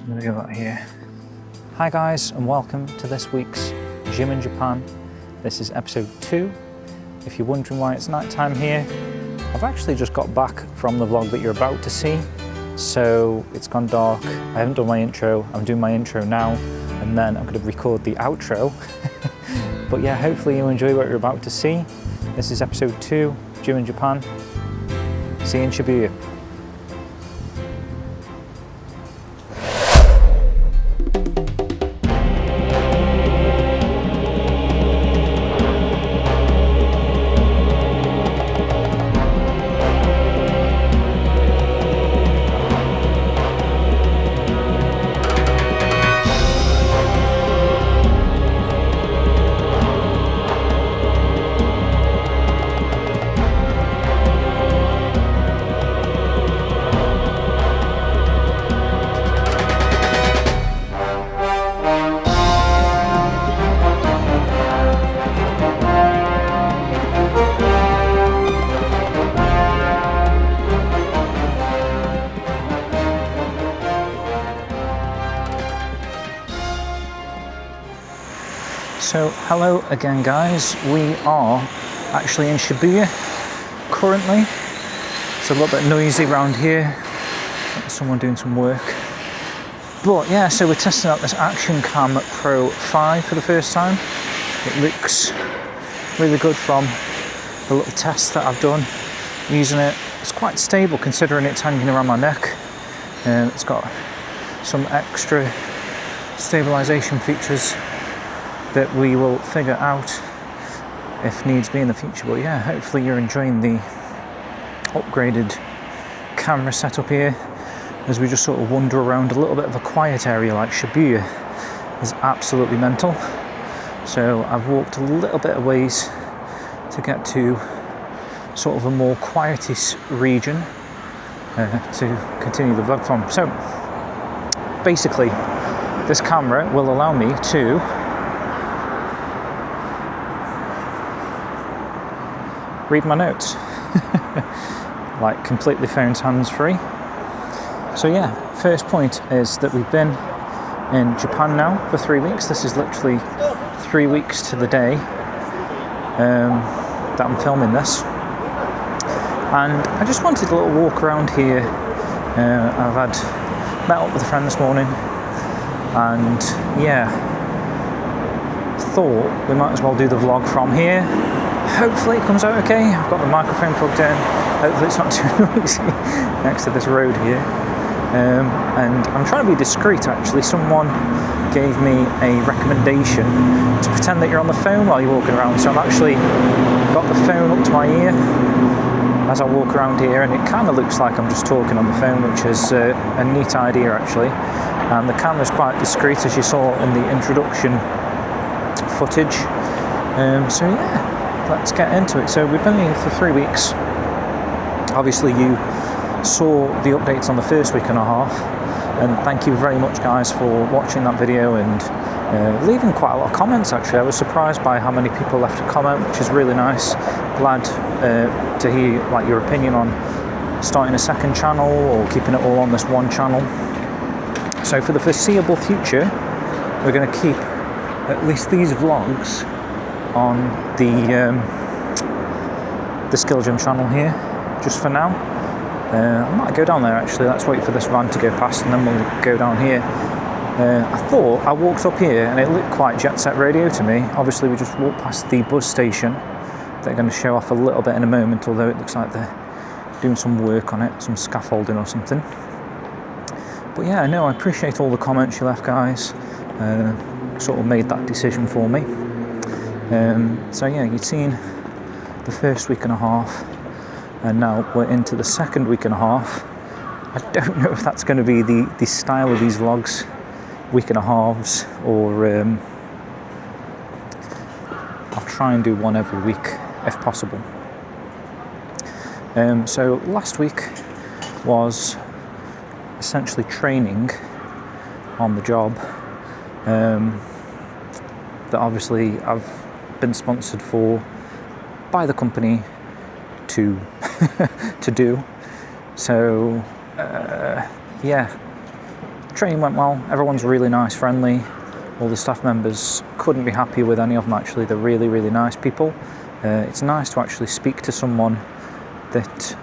I'm gonna go out here. Hi guys, and welcome to this week's Gym in Japan. This is episode 2. If you're wondering why it's nighttime here, I've actually just got back from the vlog that you're about to see. So it's gone dark, I haven't done my intro, I'm doing my intro now, and then I'm gonna record the outro. But yeah, hopefully you enjoy what you're about to see. This is episode 2, Gym in Japan. See you in Shibuya. So hello again guys, we are actually in Shibuya currently. It's a little bit noisy around here, someone doing some work. But yeah, so we're testing out this Action Cam Pro 5 for the first time. It looks really good from the little test that I've done using it. It's quite stable considering it's hanging around my neck. It's got some extra stabilization features that we will figure out if needs be in the future. But yeah, hopefully you're enjoying the upgraded camera setup here as we just sort of wander around a little bit of a quiet area. Like Shibuya is absolutely mental, so I've walked a little bit of ways to get to sort of a more quietest region to continue the vlog from. So basically this camera will allow me to read my notes, like completely phones hands-free. So yeah, first point is that we've been in Japan now for 3 weeks. This is literally 3 weeks to the day that I'm filming this. And I just wanted a little walk around here. I've met up with a friend this morning, and yeah, thought we might as well do the vlog from here. Hopefully it comes out okay. I've got the microphone plugged in. Hopefully it's not too noisy next to this road here. And I'm trying to be discreet actually. Someone gave me a recommendation to pretend that you're on the phone while you're walking around. So I've actually got the phone up to my ear as I walk around here, and it kind of looks like I'm just talking on the phone, which is a neat idea actually. And the camera's quite discreet, as you saw in the introduction footage. So yeah, let's get into it. So we've been here for 3 weeks. Obviously you saw the updates on the first week and a half, and thank you very much guys for watching that video and leaving quite a lot of comments actually. I was surprised by how many people left a comment, which is really nice. Glad to hear like your opinion on starting a second channel or keeping it all on this one channel. So for the foreseeable future, we're going to keep at least these vlogs on the Skill Gym channel here, just for now. I might go down there actually. Let's wait for this van to go past and then we'll go down here. I walked up here and it looked quite Jet Set Radio to me. Obviously we just walked past the bus station. They're going to show off a little bit in a moment, although it looks like they're doing some work on it, some scaffolding or something. But yeah, no, I appreciate all the comments you left guys. Sort of made that decision for me. So yeah, you've seen the first week and a half, and now we're into the second week and a half. I don't know if that's going to be the style of these vlogs, week and a halves, or I'll try and do one every week if possible. So last week was essentially training on the job. That obviously I've been sponsored for by the company to to do. So yeah, training went well. Everyone's really nice, friendly. All the staff members, couldn't be happy with any of them actually. They're really, really nice people. It's nice to actually speak to someone that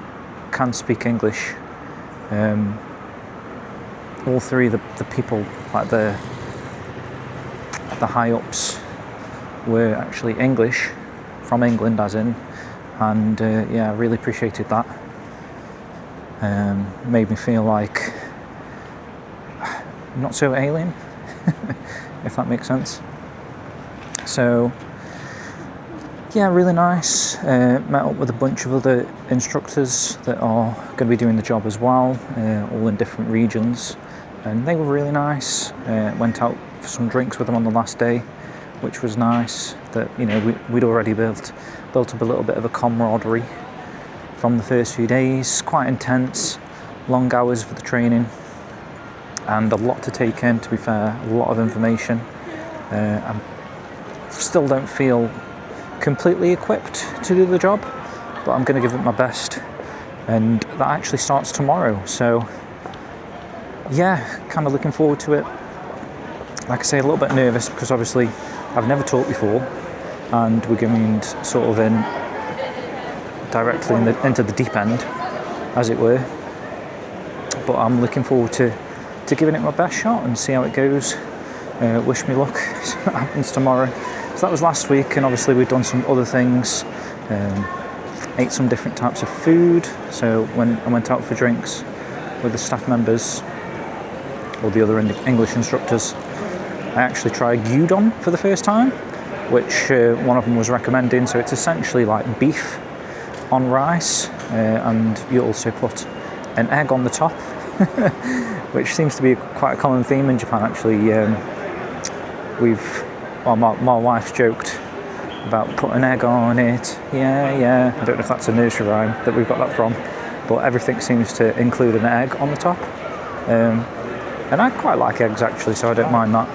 can speak English. All three of the people, like the high ups, were actually English, from England as in, and yeah, I really appreciated that. Made me feel like not so alien, if that makes sense. So yeah, really nice. Met up with a bunch of other instructors that are going to be doing the job as well, all in different regions, and they were really nice. Went out for some drinks with them on the last day, which was nice. That, you know, we'd already built up a little bit of a camaraderie from the first few days. Quite intense, long hours for the training, and a lot to take in, to be fair, a lot of information. I still don't feel completely equipped to do the job, but I'm going to give it my best, and that actually starts tomorrow, so yeah, kind of looking forward to it. Like I say, a little bit nervous because obviously I've never taught before, and we're going sort of in directly into the deep end, as it were, but I'm looking forward to giving it my best shot and see how it goes. Wish me luck. See what happens tomorrow. So that was last week, and obviously we've done some other things. Ate some different types of food. So when I went out for drinks with the staff members or the other English instructors, I actually tried gyudon for the first time, which one of them was recommending. So it's essentially like beef on rice, and you also put an egg on the top, which seems to be quite a common theme in Japan actually. My wife's joked about putting an egg on it. Yeah. I don't know if that's a nursery rhyme that we've got that from, but everything seems to include an egg on the top. And I quite like eggs actually, so I don't mind that.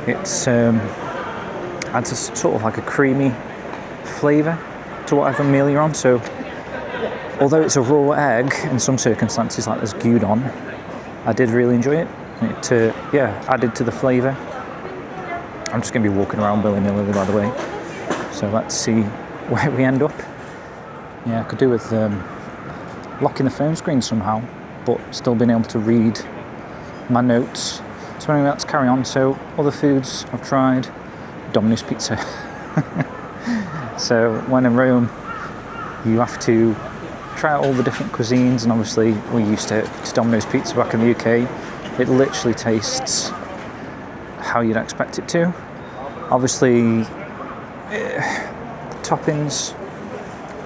It's adds a sort of like a creamy flavour to whatever meal you're on. So although it's a raw egg in some circumstances, like this gyudon, I did really enjoy it. It added to the flavour. I'm just going to be walking around willy-nilly, by the way, so let's see where we end up. Yeah, I could do with locking the phone screen somehow, but still being able to read my notes. So anyway, let's carry on. So other foods I've tried, Domino's pizza. So when in Rome, you have to try out all the different cuisines, and obviously we're used to Domino's pizza back in the UK. It literally tastes how you'd expect it to. Obviously, the toppings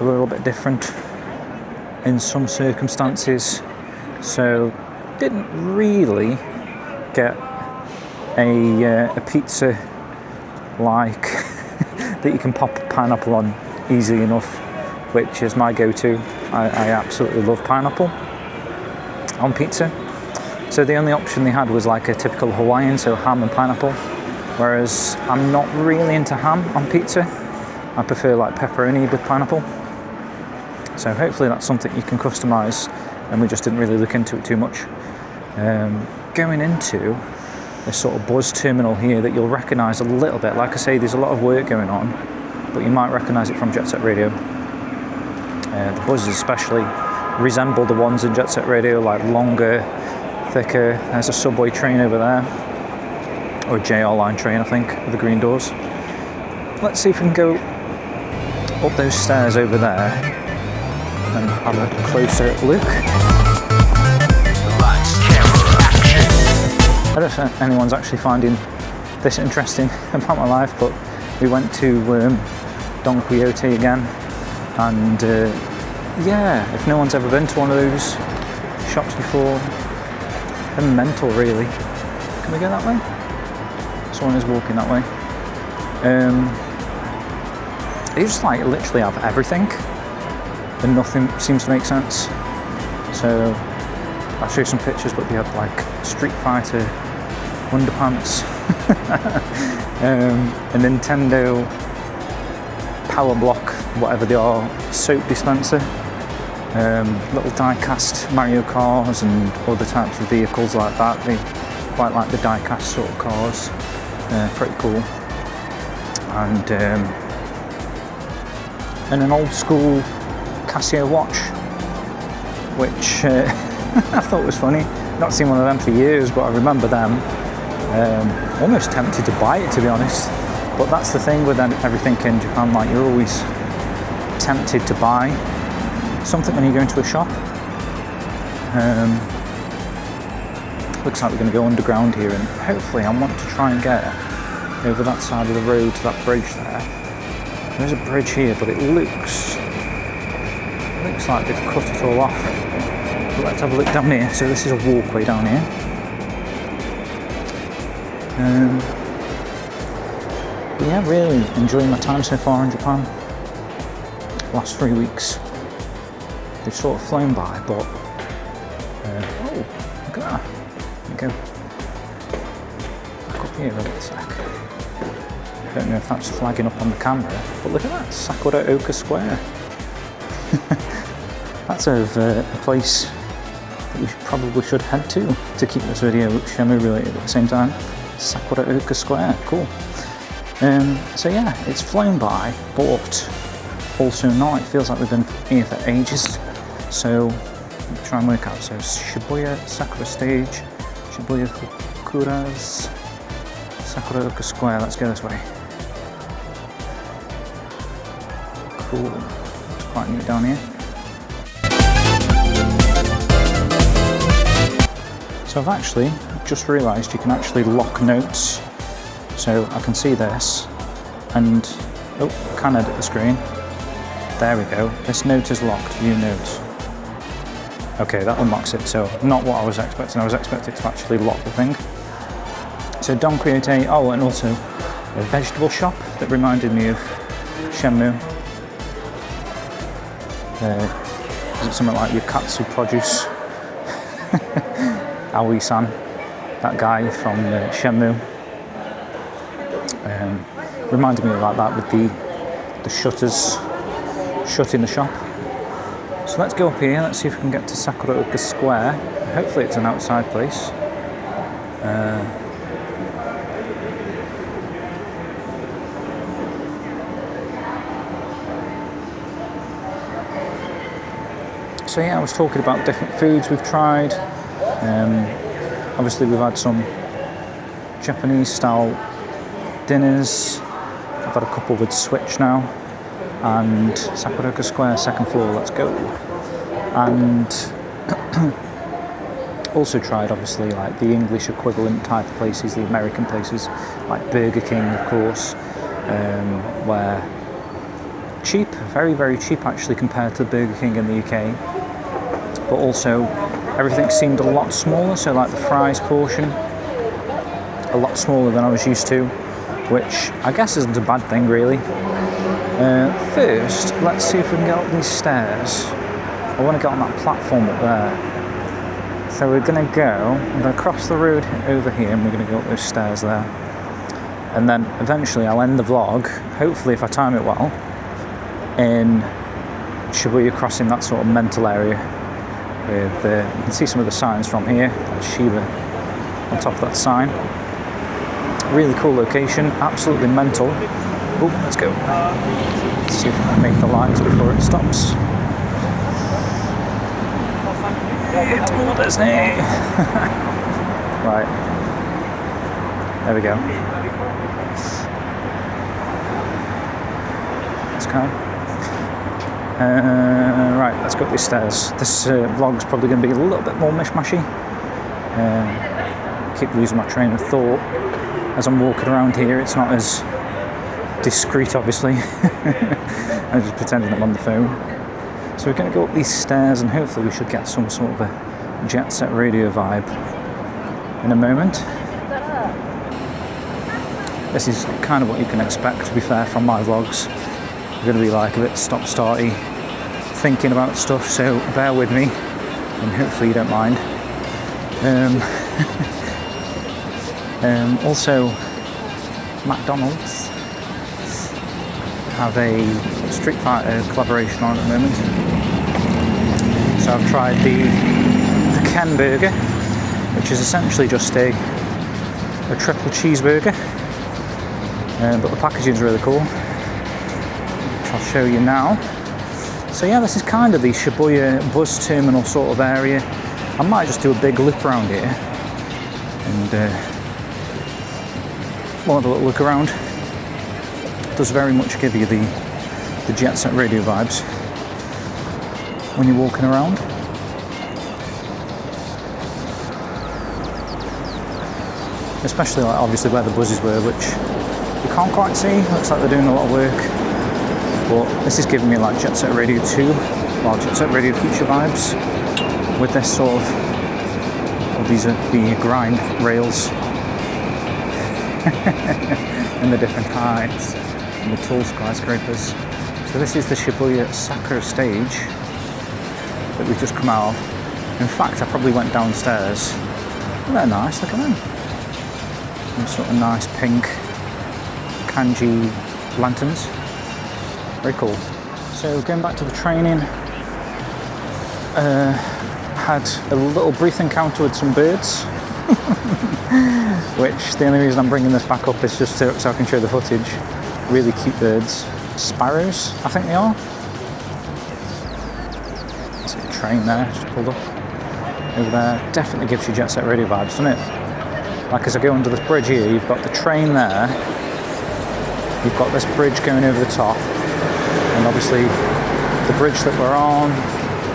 are a little bit different in some circumstances, so didn't really get a pizza like that you can pop a pineapple on easily enough, which is my go-to. I absolutely love pineapple on pizza. So the only option they had was like a typical Hawaiian, so ham and pineapple, whereas I'm not really into ham on pizza. I prefer like pepperoni with pineapple. So hopefully that's something you can customise, and we just didn't really look into it too much. Going into this sort of buzz terminal here that you'll recognise a little bit. Like I say, there's a lot of work going on, but you might recognise it from Jet Set Radio. The buzzes especially resemble the ones in Jet Set Radio, like longer, thicker. There's a subway train over there, or a JR line train I think, with the green doors. Let's see if we can go up those stairs over there and have a closer look. I don't know if anyone's actually finding this interesting about my life, but we went to Don Quixote again, and if no one's ever been to one of those shops before, they're mental really. Can we go that way? Someone is walking that way. They just like literally have everything, and nothing seems to make sense. So I'll show you some pictures, but they have like Street Fighter underpants, a Nintendo Power Block, whatever they are, soap dispenser, little die-cast Mario cars and other types of vehicles like that. quite like the die-cast sort of cars. Pretty cool. And an old school Casio watch, which I thought was funny. Not seen one of them for years, but I remember them. Almost tempted to buy it, to be honest. But that's the thing with everything in Japan, like you're always tempted to buy something when you go into a shop. Looks like we're going to go underground here, and hopefully I want to try and get over that side of the road to that bridge there. There's a bridge here, but it looks like they've cut it all off. But let's have a look down here. So this is a walkway down here. But yeah, really enjoying my time so far in Japan. Last 3 weeks, they've sort of flown by, but oh, look at that. There we go. Back up here a sec. I don't know if that's flagging up on the camera, but look at that, Sakura Oka Square. That's a place that we probably should head to keep this video Shenmue related at the same time. Sakura Oka Square, cool. So yeah, it's flown by, but also not. It feels like we've been here for ages. So let's try and work out. So Shibuya Sakura Stage, Shibuya Fukuras, Sakura Oka Square. Let's go this way. Cool. It's quite neat down here. So I've actually just realised you can actually lock notes. So I can see this, and oh, I can edit the screen. There we go. This note is locked. View notes. Okay, that unlocks it. So not what I was expecting. I was expecting to actually lock the thing. So Don Quixote. Oh, and also a vegetable shop that reminded me of Shenmue. Is it something like Yukatsu Produce? Aoi-san, that guy from Shenmue. Reminded me of like that with the shutters shutting the shop. So let's go up here, let's see if we can get to Sakura Oka Square. Hopefully it's an outside place. So yeah, I was talking about different foods we've tried. Obviously we've had some Japanese style dinners. I've had a couple with Switch now, and Sakura Oka Square, second floor, let's go. And also tried obviously like the English equivalent type of places, the American places, like Burger King of course, where cheap, very very cheap actually compared to Burger King in the UK, but also everything seemed a lot smaller, so like the fries portion, a lot smaller than I was used to, which I guess isn't a bad thing really. First, let's see if we can get up these stairs. I want to get on that platform up there. So we're going to I'm going to cross the road over here and we're going to go up those stairs there. And then eventually I'll end the vlog, hopefully if I time it well, in Shibuya crossing that sort of mental area. With, you can see some of the signs from here, like Shiba on top of that sign. Really cool location, absolutely mental. Oh, let's go. Let's see if we can make the lines before it stops. It's all Disney! Right. There we go. Let's go. Right, let's go up these stairs. This vlog's probably going to be a little bit more mishmashy. Keep losing my train of thought as I'm walking around here. It's not as discreet, obviously. I'm just pretending I'm on the phone. So we're going to go up these stairs and hopefully we should get some sort of a Jet Set Radio vibe in a moment. This is kind of what you can expect, to be fair, from my vlogs. We're going to be like a bit stop-starty, thinking about stuff, so bear with me and hopefully you don't mind. Also, McDonald's have a Street Fighter collaboration on at the moment. So I've tried the Ken Burger, which is essentially just a a triple cheeseburger, but the packaging is really cool, which I'll show you now. So yeah, this is kind of the Shibuya bus terminal sort of area. I might just do a big loop around here and we'll have a little look around. It does very much give you the Jet Set Radio vibes when you're walking around. Especially like obviously where the buses were, which you can't quite see. Looks like they're doing a lot of work. But this is giving me like Jet Set Radio 2 or Jet Set Radio Future vibes with this sort of, well, these are the grind rails and the different heights and the tall skyscrapers. So this is the Shibuya Sakura stage that we've just come out of. In fact, I probably went downstairs. They're nice, look at them. Some sort of nice pink kanji lanterns. Very cool. So going back to the training, had a little brief encounter with some birds, which the only reason I'm bringing this back up is just so I can show the footage. Really cute birds. Sparrows, I think they are. There's a train there, just pulled up. Over there, definitely gives you Jet Set Radio vibes, doesn't it? Like as I go under this bridge here, you've got the train there, you've got this bridge going over the top, and obviously the bridge that we're on,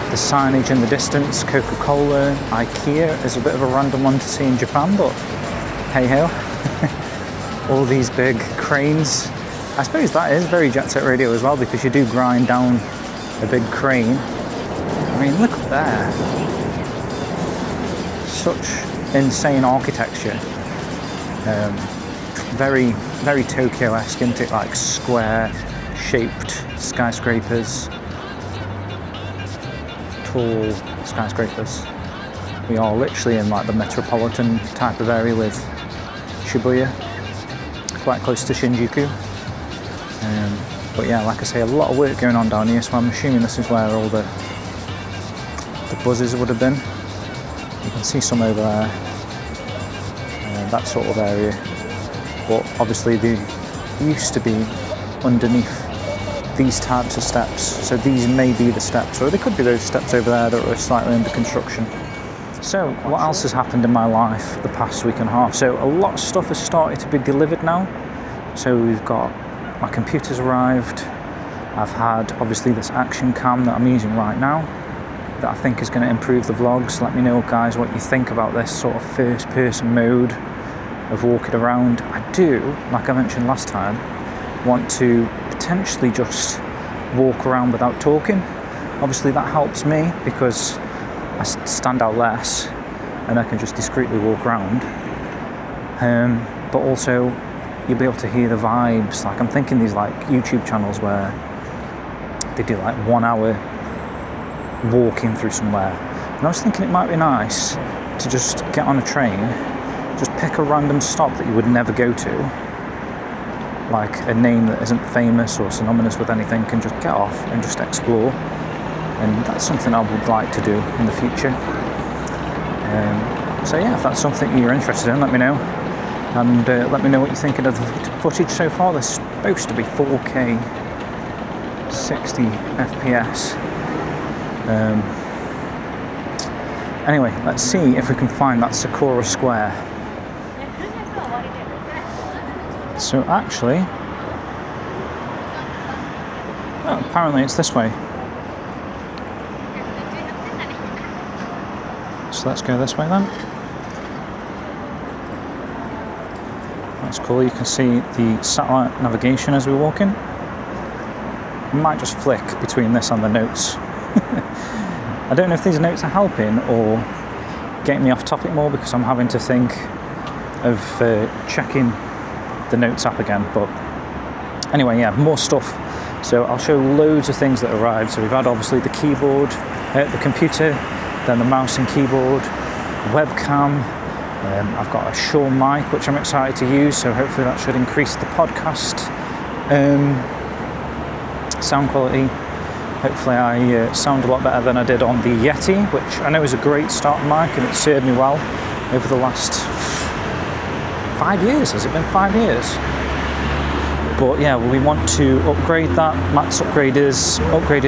the signage in the distance, Coca-Cola, IKEA is a bit of a random one to see in Japan, but hey ho. All these big cranes. I suppose that is very Jet Set Radio as well, because you do grind down a big crane. I mean, look up there. Such insane architecture. Very, very Tokyo-esque, isn't it? Like square-shaped skyscrapers, tall skyscrapers. We are literally in like the metropolitan type of area with Shibuya, quite close to Shinjuku. But yeah, like I say, a lot of work going on down here, so I'm assuming this is where all the buses would have been. You can see some over there, that sort of area. But obviously they used to be underneath these types of steps, so these may be the steps, or they could be those steps over there that were slightly under construction. So what else has happened in my life the past week and a half? So a lot of stuff has started to be delivered now. So we've got, my computer's arrived. I've had obviously this action cam that I'm using right now that I think is going to improve the vlogs. Let me know guys what you think about this sort of first person mode of walking around. I do, like I mentioned last time, want to potentially just walk around without talking. Obviously that helps me because I stand out less and I can just discreetly walk around. But also you'll be able to hear the vibes. Like I'm thinking these like YouTube channels where they do like 1 hour walking through somewhere. And I was thinking it might be nice to just get on a train, just pick a random stop that you would never go to, like a name that isn't famous or synonymous with anything, and just get off and just explore. And that's something I would like to do in the future. So yeah, if that's something you're interested in, let me know. And let me know what you're thinking of the footage so far. There's supposed to be 4K 60 FPS. Anyway, let's see if we can find that Sakura Square. So actually, apparently it's this way. So let's go this way then. That's cool, you can see the satellite navigation as we walk in. I might just flick between this and the notes. I don't know if these notes are helping or getting me off topic more because I'm having to think of checking the notes app again. But anyway, yeah, more stuff. So I'll show loads of things that arrived. So we've had obviously the keyboard, the computer, then the mouse and keyboard, webcam. I've got a Shure mic, which I'm excited to use, so hopefully that should increase the podcast sound quality. Hopefully I sound a lot better than I did on the Yeti, which I know is a great starting mic and it served me well over the last 5 years. Has it been 5 years? But yeah, we want to upgrade that. Matt's upgraded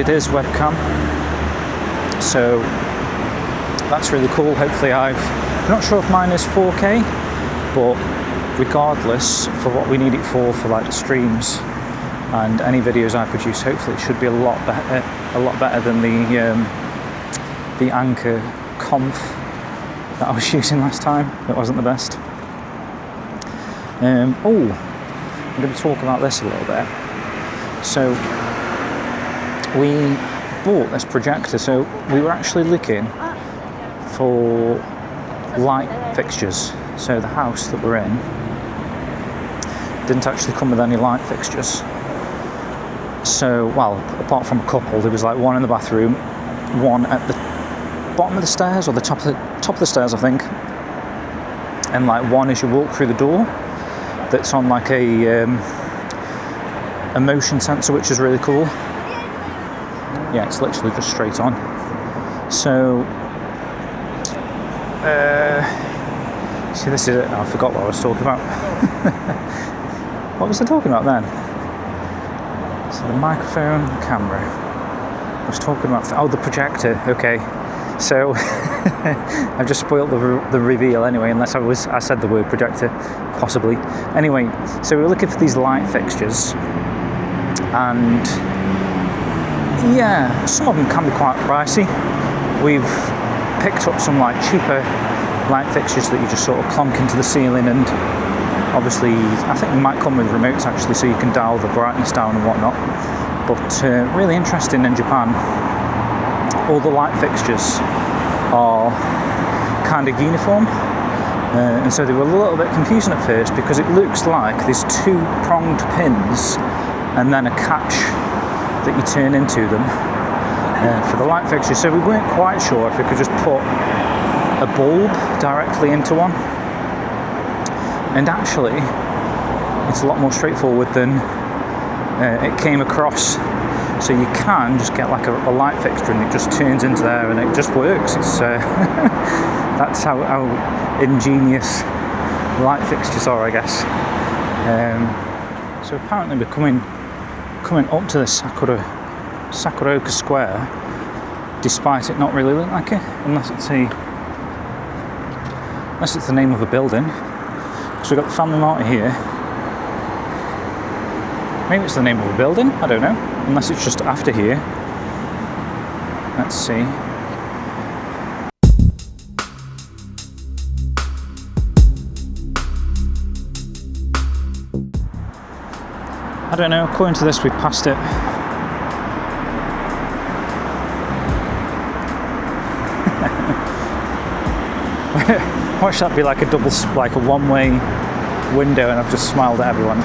his webcam, so that's really cool. Hopefully I'm not sure if mine is 4K, but regardless, for what we need it for like the streams and any videos I produce, hopefully it should be a lot better than the Anchor Conf that I was using last time. It wasn't the best. I'm going to talk about this a little bit. So we bought this projector, so we were actually looking for light fixtures. So the house that we're in didn't actually come with any light fixtures. So, well, apart from a couple, there was like one in the bathroom, one at the bottom of the stairs, or the top of the stairs, I think, and like one as you walk through the door, that's on like a motion sensor, which is really cool. Yeah, it's literally just straight on. So, see, this is it. I forgot what I was talking about. What was I talking about then? So the microphone, the camera. I was talking about the projector. Okay, so I've just spoiled the reveal anyway. Unless I said the word projector, possibly. Anyway, so we were looking for these light fixtures, and yeah, some of them can be quite pricey. We've picked up some like cheaper light fixtures that you just sort of clonk into the ceiling, and obviously I think they might come with remotes actually, so you can dial the brightness down and whatnot. But really interesting in Japan, all the light fixtures are kind of uniform, and so they were a little bit confusing at first, because it looks like there's two pronged pins and then a catch that you turn into them for the light fixtures. So we weren't quite sure if we could just put a bulb directly into one, and actually it's a lot more straightforward than it came across. So you can just get like a light fixture and it just turns into there and it just works. It's that's how ingenious light fixtures are, I guess. So apparently we're coming up to the Sakuroka Square, despite it not really looking like it, unless it's the name of a building. So we've got the Family Mart here. Maybe it's the name of a building, I don't know, unless it's just after here. Let's see. I don't know, according to this we passed it. Watch that be like a one-way window, and I've just smiled at everyone.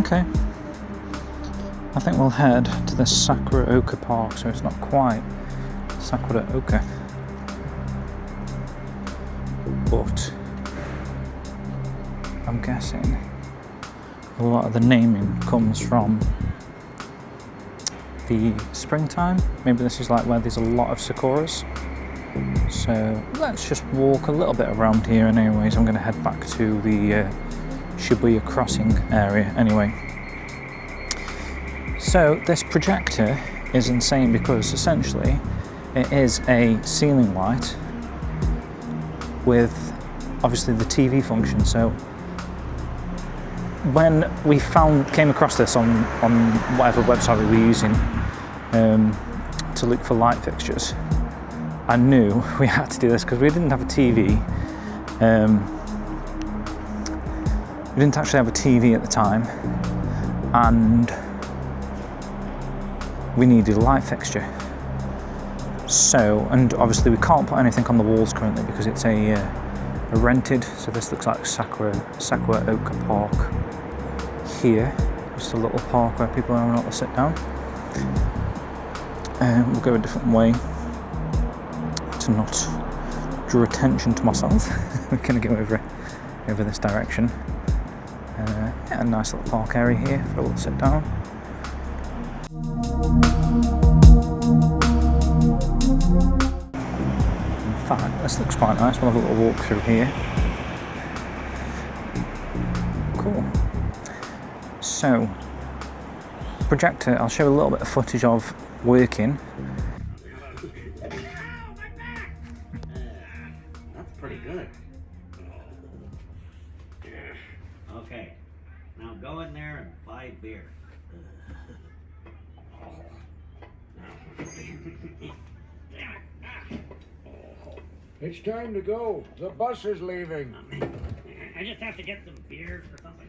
Okay. I think we'll head to the Sakuroka Park, so it's not quite Sakuroka, but I'm guessing a lot of the naming comes from the springtime. Maybe this is like where there's a lot of sakuras. So let's just walk a little bit around here, and anyways I'm going to head back to the Shibuya crossing area anyway. So this projector is insane, because essentially it is a ceiling light with obviously the TV function. So when we came across this on whatever website we were using to look for light fixtures, I knew we had to do this because we didn't have a TV. We didn't actually have a TV at the time, and we needed a light fixture. So, and obviously we can't put anything on the walls currently because it's a rented. So this looks like Sakuroka Park here, just a little park where people are not to sit down. We'll go a different way to not drew attention to myself. We're going to go over this direction. Yeah, a nice little park area here for a little sit down. In fact, this looks quite nice. We'll have a little walk through here. Cool. So, projector, I'll show a little bit of footage of working. That's pretty good. Okay, now go in there and buy beer. It's time to go. The bus is leaving. I just have to get some beer or something.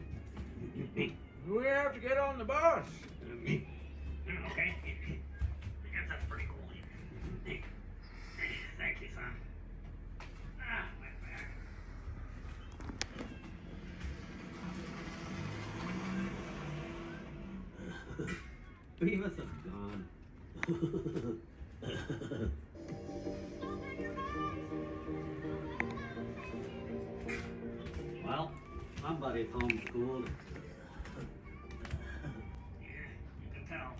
We have to get on the bus. Okay. I guess that's pretty cool. Thank you, son. My back. Beavis is gone. Well, somebody's homeschooled. Yeah, you can tell.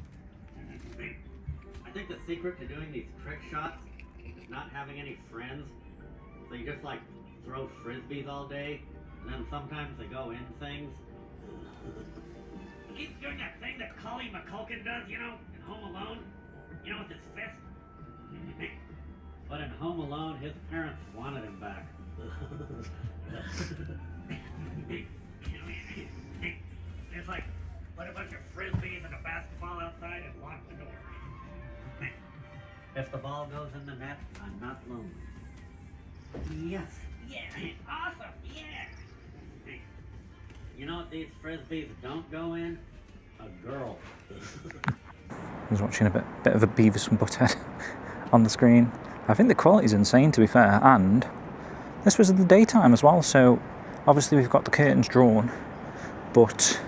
I think the secret to doing these trick shots is not having any friends. So you just like throw frisbees all day, and then sometimes they go in things. He keeps doing that thing that Collie McCulkin does, you know, in Home Alone. You know, with his fist. But in Home Alone, his parents wanted him back. It's like, put a bunch of frisbees and a basketball outside and lock the door. If the ball goes in the net, I'm not lonely. Yes. Yeah. Awesome. Yeah. You know what these frisbees don't go in? A girl. I was watching a bit of a Beavis and Butthead on the screen. I think the quality's insane, to be fair, and this was in the daytime as well, so obviously we've got the curtains drawn, but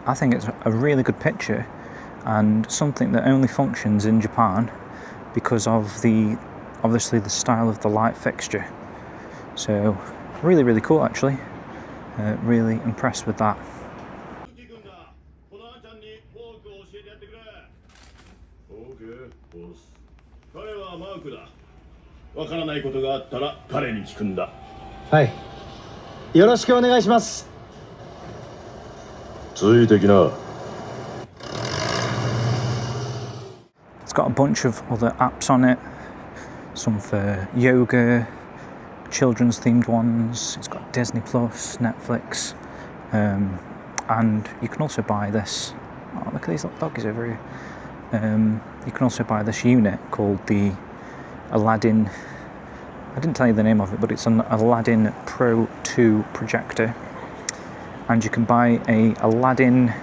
I think it's a really good picture and something that only functions in Japan because of obviously the style of the light fixture. So really, really cool actually. Really impressed with that. Hi. よろしくお願いします。ついてきな。 It's got a bunch of other apps on it, some for yoga, children's themed ones. It's got Disney Plus, Netflix, and you can also buy this. Oh, look at these little doggies over here. You can also buy this unit called the Aladdin. I didn't tell you the name of it, but it's an Aladdin Pro 2 projector, and you can buy a Aladdin.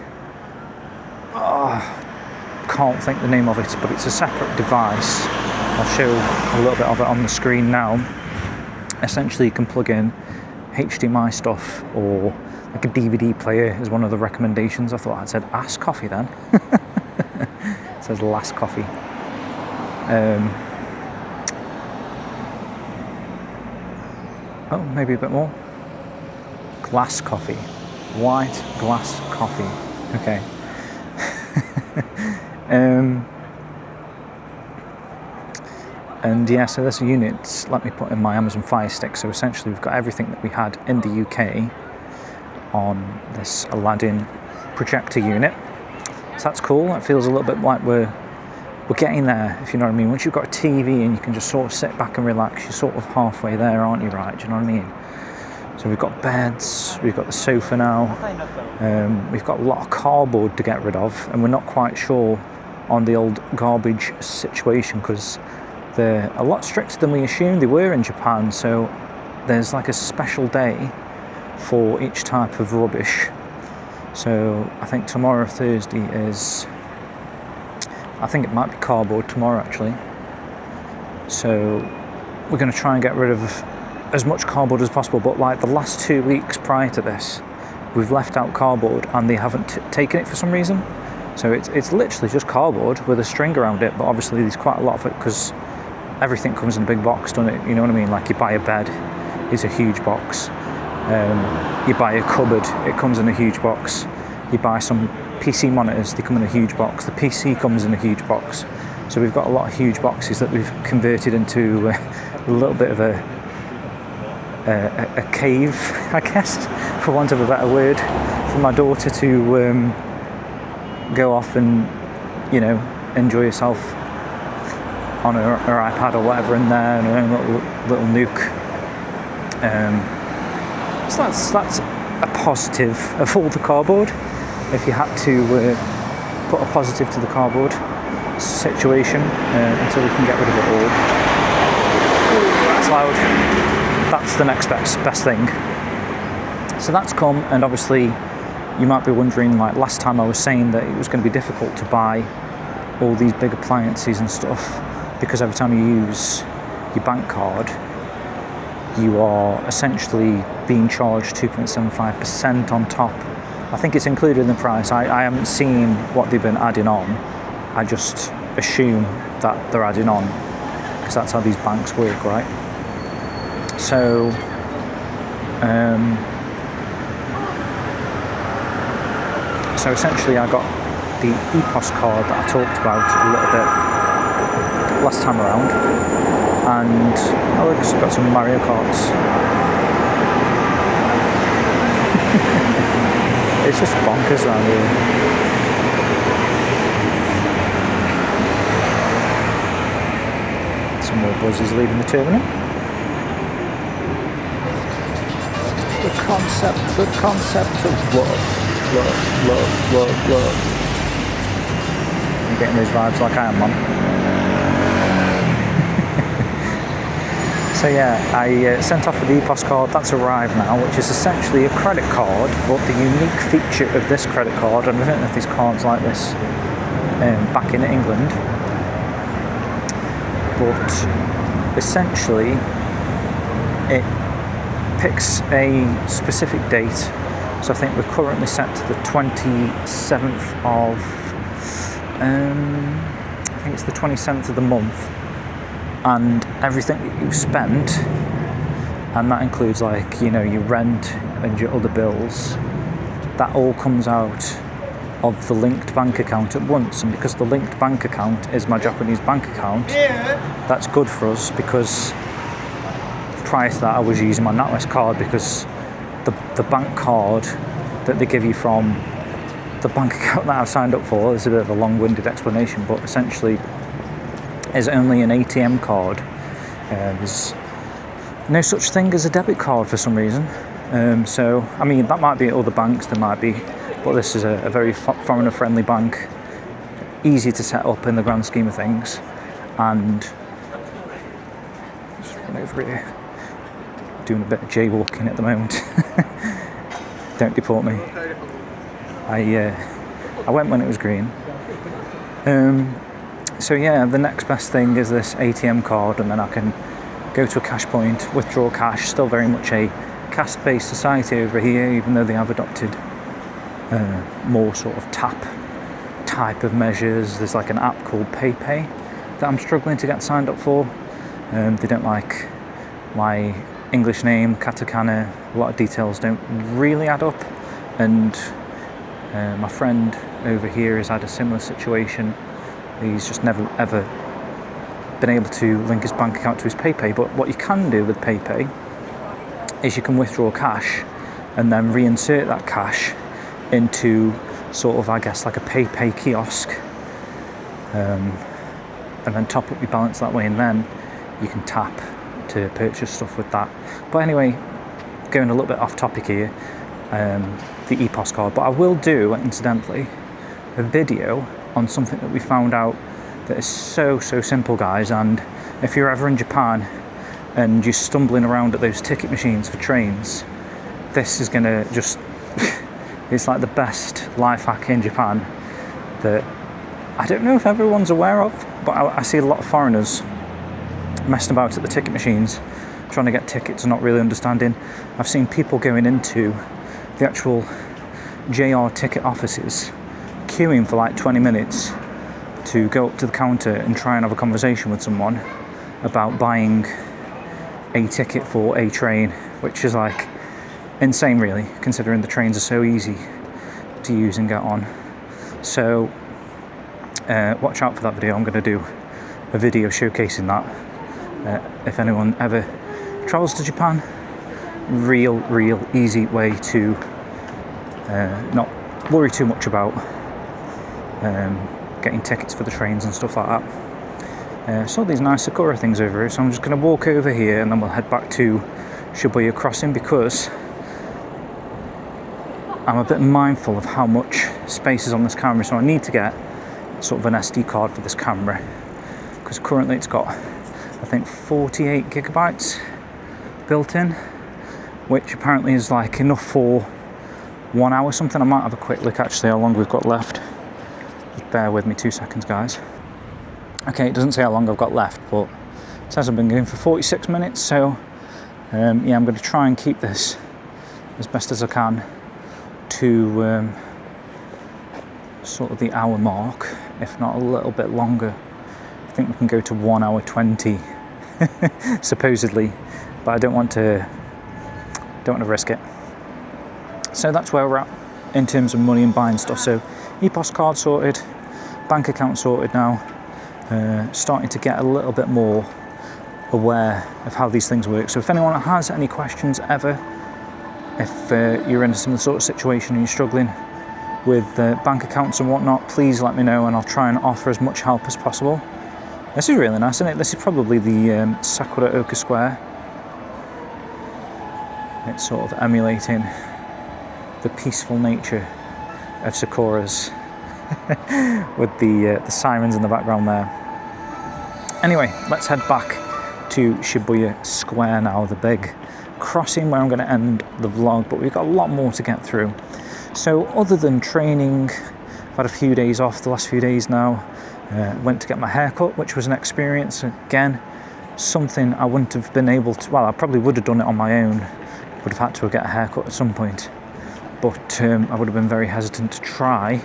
Can't think the name of it, but it's a separate device. I'll show a little bit of it on the screen now. Essentially you can plug in HDMI stuff or like a DVD player is one of the recommendations. I thought I'd said Ass Coffee then. It says Last Coffee. Oh, maybe a bit more. Glass coffee. White glass coffee. Okay. And yeah, so this unit let me put in my Amazon Fire Stick. So essentially we've got everything that we had in the UK on this Aladdin projector unit. So that's cool. It feels a little bit like we're getting there, if you know what I mean. Once you've got a TV and you can just sort of sit back and relax, you're sort of halfway there, aren't you, right? Do you know what I mean? So we've got beds, we've got the sofa now, we've got a lot of cardboard to get rid of, and we're not quite sure on the old garbage situation because they're a lot stricter than we assumed they were in Japan. So there's like a special day for each type of rubbish. So I think tomorrow, Thursday, is, I think it might be cardboard tomorrow actually. So we're going to try and get rid of as much cardboard as possible, but like the last 2 weeks prior to this, we've left out cardboard and they haven't taken it for some reason. So it's literally just cardboard with a string around it, but obviously there's quite a lot of it because everything comes in a big box, doesn't it? You know what I mean? Like, you buy a bed, it's a huge box. You buy a cupboard, it comes in a huge box. You buy some PC monitors, they come in a huge box. The PC comes in a huge box. So we've got a lot of huge boxes that we've converted into a little bit of a cave, I guess, for want of a better word, for my daughter to go off and, you know, enjoy herself on her iPad or whatever in there, and her own little nuke. So that's a positive of all the cardboard. If you had to put a positive to the cardboard situation until we can get rid of it all. Ooh, that's loud. That's the next best thing. So that's come, and obviously you might be wondering, like last time I was saying that it was going to be difficult to buy all these big appliances and stuff, because every time you use your bank card, you are essentially being charged 2.75% on top. I think it's included in the price. I haven't seen what they've been adding on. I just assume that they're adding on, because that's how these banks work, right? So, so essentially I got the EPOS card that I talked about a little bit last time around, and Alex got some Mario Karts. It's just bonkers around here. Some more buzzers leaving the terminal. The concept of love. I'm getting those vibes like I am, man. So yeah, I sent off for the EPOS card. That's arrived now, which is essentially a credit card, but the unique feature of this credit card, and I don't know if there's cards like this back in England, but essentially it picks a specific date. So I think we're currently set to the 27th of, I think it's the 27th of the month, and everything that you spend, and that includes, like, you know, your rent and your other bills, that all comes out of the linked bank account at once. And because the linked bank account is my Japanese bank account, that's good for us, because prior to that I was using my NatWest card, because the bank card that they give you from the bank account that I've signed up for, is a bit of a long-winded explanation, but essentially is only an ATM card. There's no such thing as a debit card for some reason. So, I mean, that might be at other banks, there might be, but this is a very foreigner-friendly bank, easy to set up in the grand scheme of things. And just run over here, doing a bit of jaywalking at the moment. Don't deport me. I went when it was green. So yeah, the next best thing is this ATM card, and then I can go to a cash point, withdraw cash. Still very much a cash-based society over here, even though they have adopted more sort of tap type of measures. There's like an app called PayPay that I'm struggling to get signed up for. They don't like my English name, katakana. A lot of details don't really add up, and my friend over here has had a similar situation. He's just never ever been able to link his bank account to his PayPay. But what you can do with PayPay is you can withdraw cash and then reinsert that cash into sort of, I guess, like a PayPay kiosk, and then top up your balance that way, and then you can tap to purchase stuff with that. But anyway, going a little bit off topic here, the EPOS card. But I will do, incidentally, a video on something that we found out that is so simple, guys. And if you're ever in Japan and you're stumbling around at those ticket machines for trains, this is gonna just it's like the best life hack in Japan that I don't know if everyone's aware of, but I see a lot of foreigners messing about at the ticket machines trying to get tickets and not really understanding. I've seen people going into the actual JR ticket offices queuing for like 20 minutes to go up to the counter and try and have a conversation with someone about buying a ticket for a train, which is like insane really, considering the trains are so easy to use and get on. So watch out for that video. I'm going to do a video showcasing that. If anyone ever travels to Japan, real easy way to not worry too much about getting tickets for the trains and stuff like that. Saw these nice Sakura things over here, so I'm just going to walk over here and then we'll head back to Shibuya crossing, because I'm a bit mindful of how much space is on this camera, so I need to get sort of an SD card for this camera, because currently it's got, I think, 48 gigabytes built in, which apparently is like enough for 1 hour something. I might have a quick look actually how long we've got left. Just bear with me 2 seconds, guys. Okay, it doesn't say how long I've got left, but it says I've been going for 46 minutes, so yeah, I'm going to try and keep this as best as I can to sort of the hour mark, if not a little bit longer. I think we can go to 1 hour 20 supposedly, but I don't want to risk it. So that's where we're at in terms of money and buying stuff. So EPOS card sorted, bank account sorted now. Starting to get a little bit more aware of how these things work. So if anyone has any questions ever, if you're in a similar sort of situation and you're struggling with bank accounts and whatnot, please let me know and I'll try and offer as much help as possible. This is really nice, isn't it? This is probably the Sakura Oka Square. It's sort of emulating the peaceful nature of Sakuras with the sirens in the background there. Anyway, let's head back to Shibuya Square now, the big crossing where I'm going to end the vlog, but we've got a lot more to get through. So other than training, I've had a few days off the last few days now. Went to get my hair cut, which was an experience. Again, something I wouldn't have been able to, well, I probably would have done it on my own, would have had to get a haircut at some point, but I would have been very hesitant to try.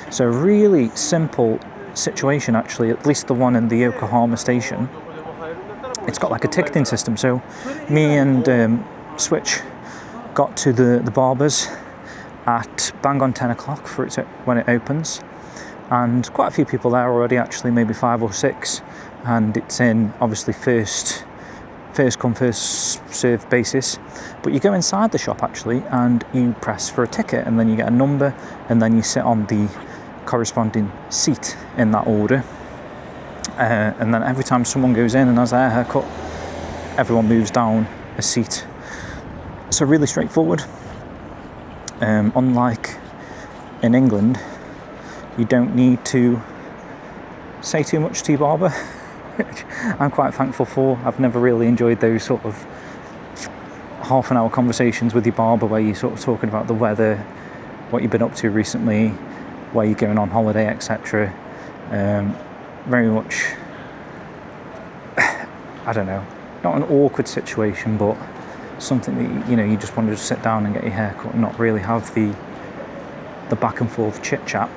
So really simple situation actually, at least the one in the Yokohama station. It's got like a ticketing system, so me and Switch got to the barbers at bang on 10 o'clock for it when it opens, and quite a few people there already actually, maybe 5 or 6, and it's in obviously first come first served basis. But you go inside the shop actually and you press for a ticket, and then you get a number, and then you sit on the corresponding seat in that order, and then every time someone goes in and has their haircut, everyone moves down a seat. So really straightforward. Unlike in England, you don't need to say too much to your barber, which I'm quite thankful for. I've never really enjoyed those sort of half an hour conversations with your barber where you're sort of talking about the weather, what you've been up to recently, where you're going on holiday, etc. Very much, I don't know, not an awkward situation, but something that you just want to just sit down and get your hair cut and not really have the back and forth chit chat.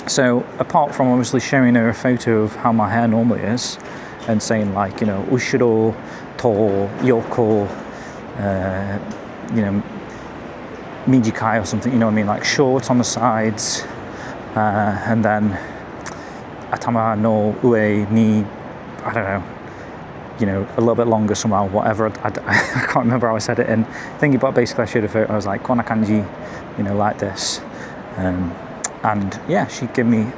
So apart from obviously showing her a photo of how my hair normally is and saying like, ushiro to yoko, mijikai or something, like short on the sides, and then atama no ue ni, I don't know, a little bit longer somehow, whatever. I can't remember how I said it in thinking, but basically I showed a photo. I was like, kona kanji, like this. And yeah, she gave me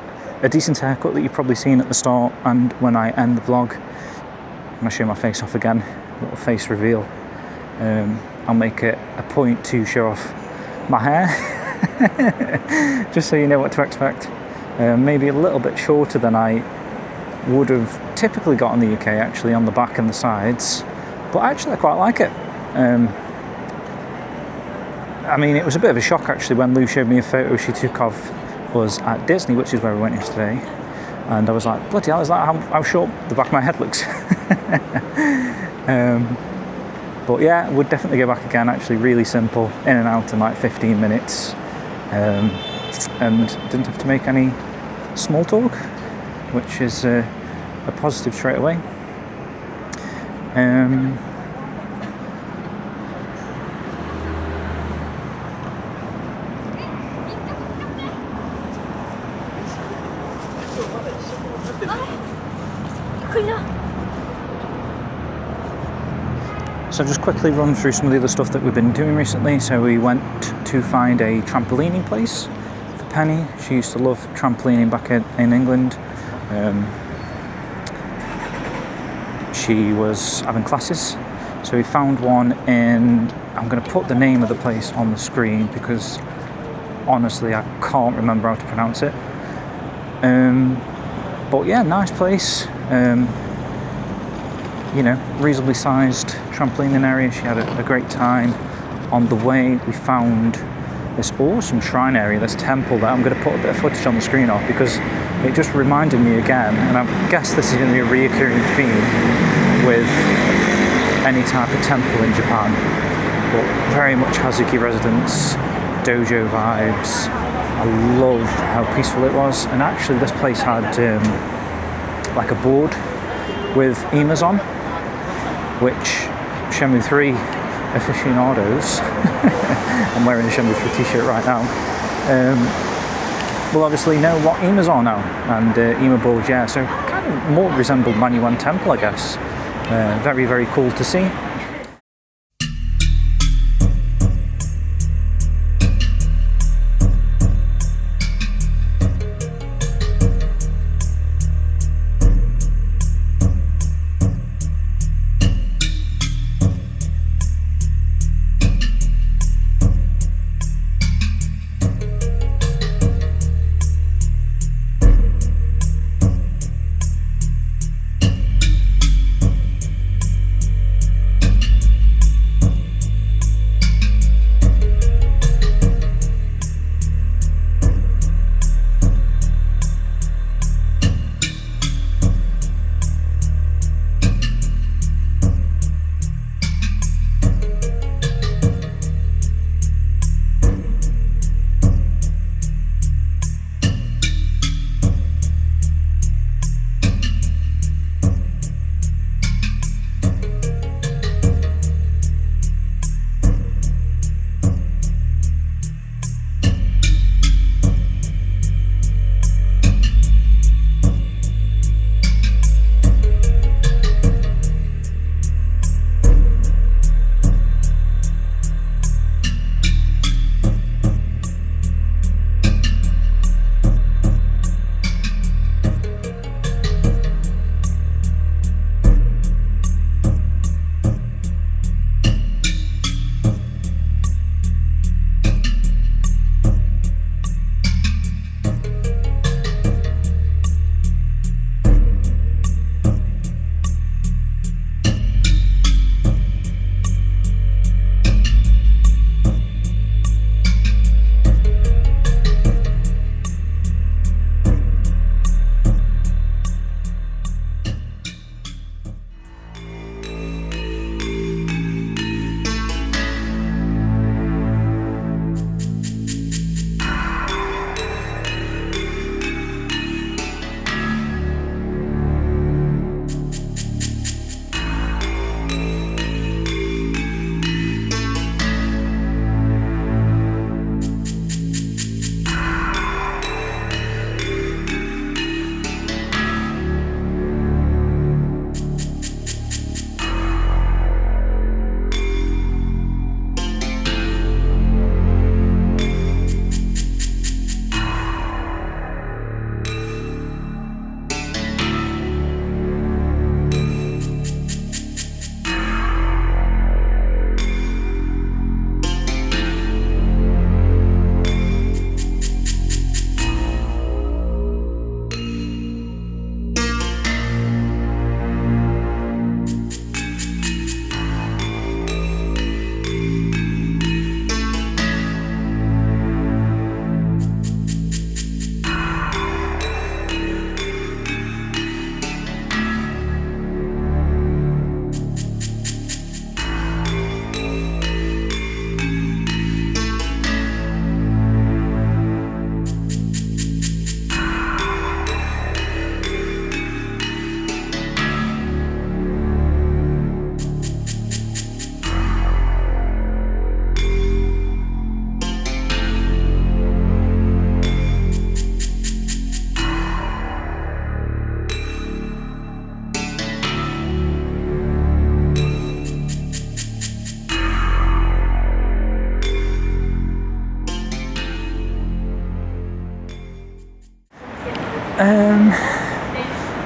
a decent haircut that you've probably seen at the start, and when I end the vlog, I'm going to show my face off again, little face reveal. I'll make it a point to show off my hair, just so you know what to expect. Maybe a little bit shorter than I would have typically got in the UK, actually, on the back and the sides, but actually I quite like it. I mean, it was a bit of a shock actually when Lou showed me a photo she took of us at Disney, which is where we went yesterday, and I was like, bloody hell, is that how short the back of my head looks? But yeah, would definitely go back again. Actually, really simple, in and out in like 15 minutes, and didn't have to make any small talk, which is a positive straight away. So just quickly run through some of the other stuff that we've been doing recently. So we went to find a trampolining place for Penny. She used to love trampolining back in England. She was having classes, so we found one in, I'm going to put the name of the place on the screen because honestly I can't remember how to pronounce it. But yeah, nice place. You know, reasonably sized trampolining area. She had a great time. On the way we found this awesome shrine area, this temple that I'm going to put a bit of footage on the screen of because it just reminded me again, and I guess this is going to be a reoccurring theme with any type of temple in Japan, but very much Hazuki residence, dojo vibes. I love how peaceful it was, and actually this place had like a board with emas on, which Shenmue 3 aficionados, I'm wearing a Shenmue 3 t-shirt right now, will obviously know what emas are now, and ema boards, yeah, so kind of more resembled Manyuan Temple, I guess. Very, very cool to see.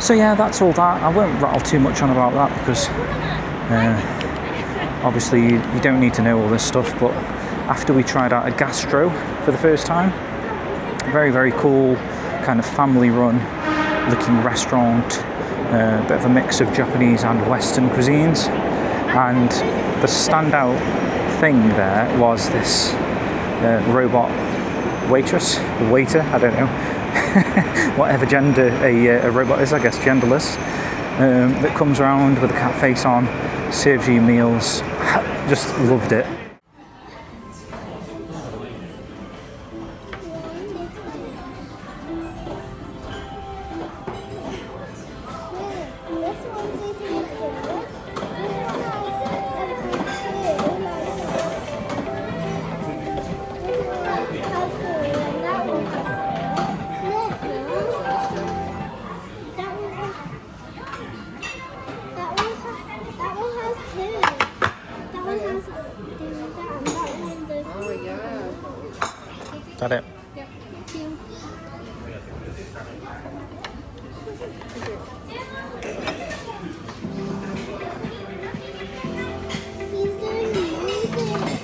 So yeah, that's all that. I won't rattle too much on about that because obviously you don't need to know all this stuff, but after we tried out a gastro for the first time, very, very cool, kind of family run looking restaurant, bit of a mix of Japanese and Western cuisines, and the standout thing there was this robot waitress, waiter, I don't know, whatever gender a robot is, I guess genderless, that comes around with a cat face on, serves you meals. Just loved it. Is that it? Yep. Thank you. He's doing music.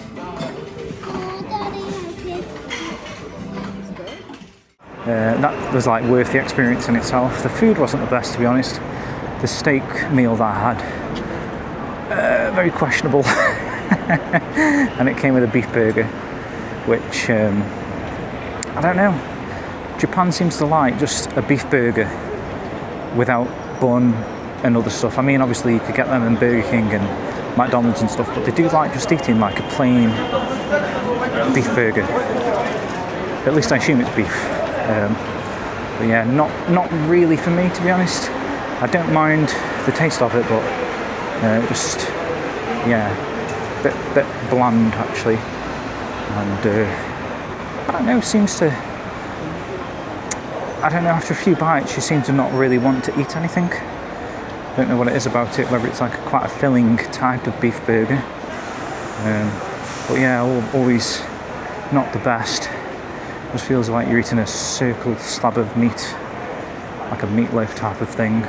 Oh, Daddy, That was like worth the experience in itself. The food wasn't the best, to be honest. The steak meal that I had, very questionable. And it came with a beef burger, which I don't know. Japan seems to like just a beef burger without bun and other stuff. I mean, obviously you could get them in Burger King and McDonald's and stuff, but they do like just eating like a plain beef burger. At least I assume it's beef. But yeah, not really for me, to be honest. I don't mind the taste of it, but just yeah, bit bland actually. And I don't know, seems to, I don't know, after a few bites you seem to not really want to eat anything. Don't know what it is about it, whether it's like quite a filling type of beef burger. But yeah, always not the best. Just feels like you're eating a circle slab of meat, like a meatloaf type of thing.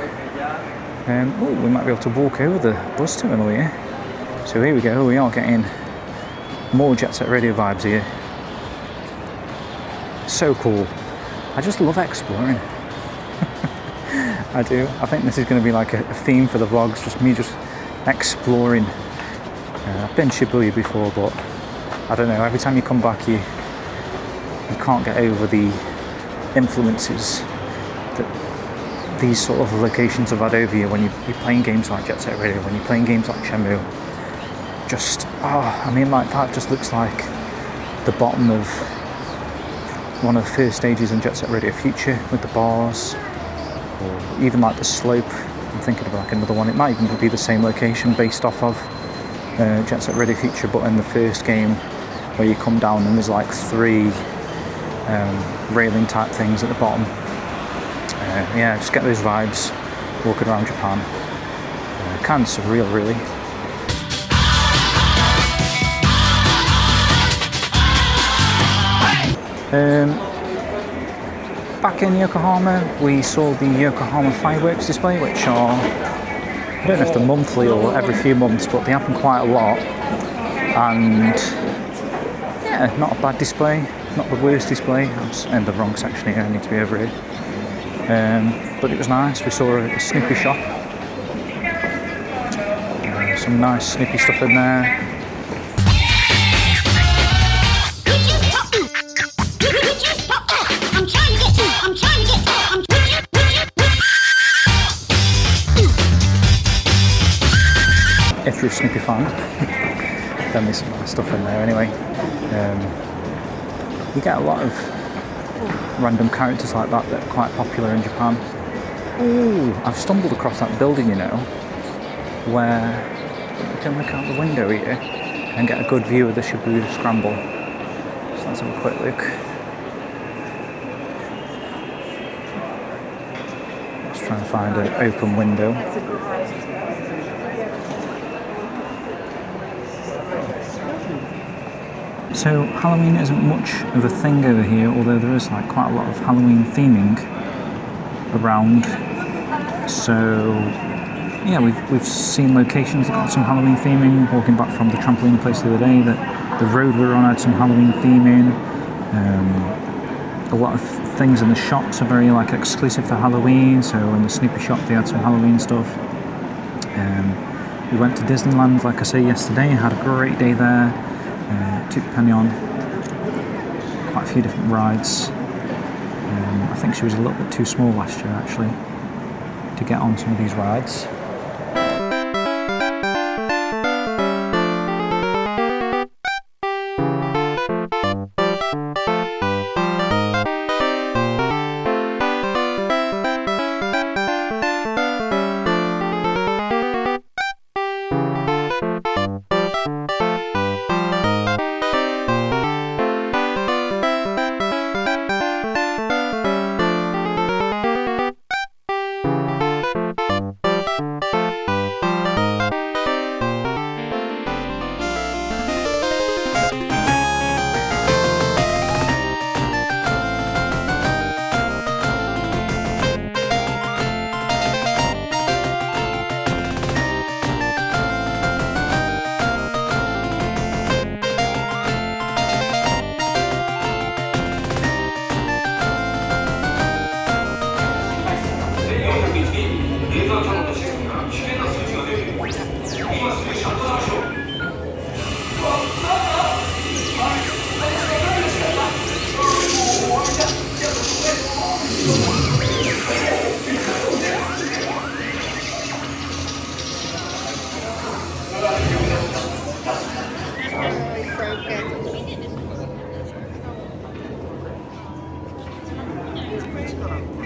Oh, we might be able to walk over the bus terminal here. So here we go, we are getting more Jet Set Radio vibes here. So cool. I just love exploring. I do. I think this is going to be like a theme for the vlogs, just me just exploring. I've been Shibuya before, but I don't know, every time you come back you can't get over the influences that these sort of locations have had over you when you're playing games like Jet Set Radio, when you're playing games like Shenmue. Just, I mean, like that just looks like the bottom of one of the first stages in Jet Set Radio Future with the bars, or even like the slope. I'm thinking of like another one. It might even be the same location based off of Jet Set Radio Future, but in the first game where you come down and there's like 3 railing type things at the bottom. Yeah, just get those vibes walking around Japan. Kind of surreal, really. Back in Yokohama, we saw the Yokohama fireworks display, which are, I don't know if they're monthly or every few months, but they happen quite a lot. And yeah, not a bad display, not the worst display. I'm just in the wrong section here, I need to be over here. But it was nice. We saw a Snoopy shop. Some nice Snoopy stuff in there. If you're a Snoopy fan, then there's some nice stuff in there anyway. You get a lot of random characters like that are quite popular in Japan. Ooh, I've stumbled across that building, you know, where you can look out the window here and get a good view of the Shibuya Scramble. So let's have a quick look. Let's try and find an open window. So Halloween isn't much of a thing over here, although there is like quite a lot of Halloween theming around So yeah, we've seen locations that got some Halloween theming. Walking back from the trampoline place the other day, that the road we were on had some Halloween theming. A lot of things in the shops are very like exclusive to Halloween. So in the Snoopy shop they had some Halloween stuff. We went to Disneyland, like I say, yesterday. Had a great day there. Took Penny on quite a few different rides. I think she was a little bit too small last year actually to get on some of these rides.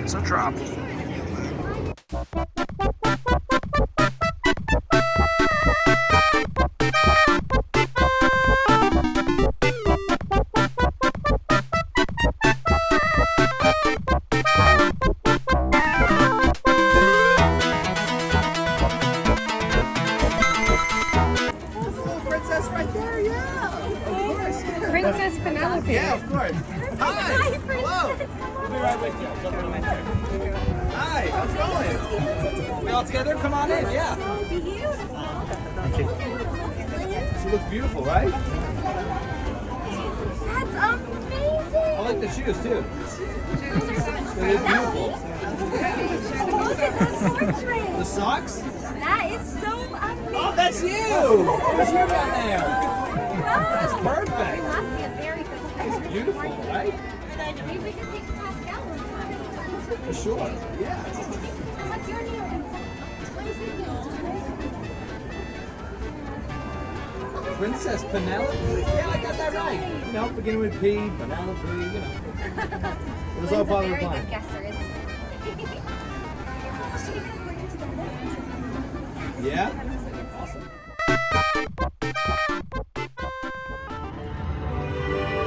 It's a trap. Princess right there, yeah. Of course. Princess Penelope. Yeah, of course. Hi. Hello. We'll be right with you. Hi. How's it going? We all together? Come on in. Yeah. She looks beautiful, right? That's amazing. I like the shoes too. It is beautiful. Look at that portrait. The socks? That is so amazing. Oh, that's you. What's your down there? That's perfect. Must be a very good It's beautiful, right? Maybe we can take the Pascal one. For sure. Yeah. What's your name? What is it? Princess Penelope. Yeah, I got that right. You know, beginning with P, Penelope, you know. It was all part of the plan. Guesser, isn't Yeah?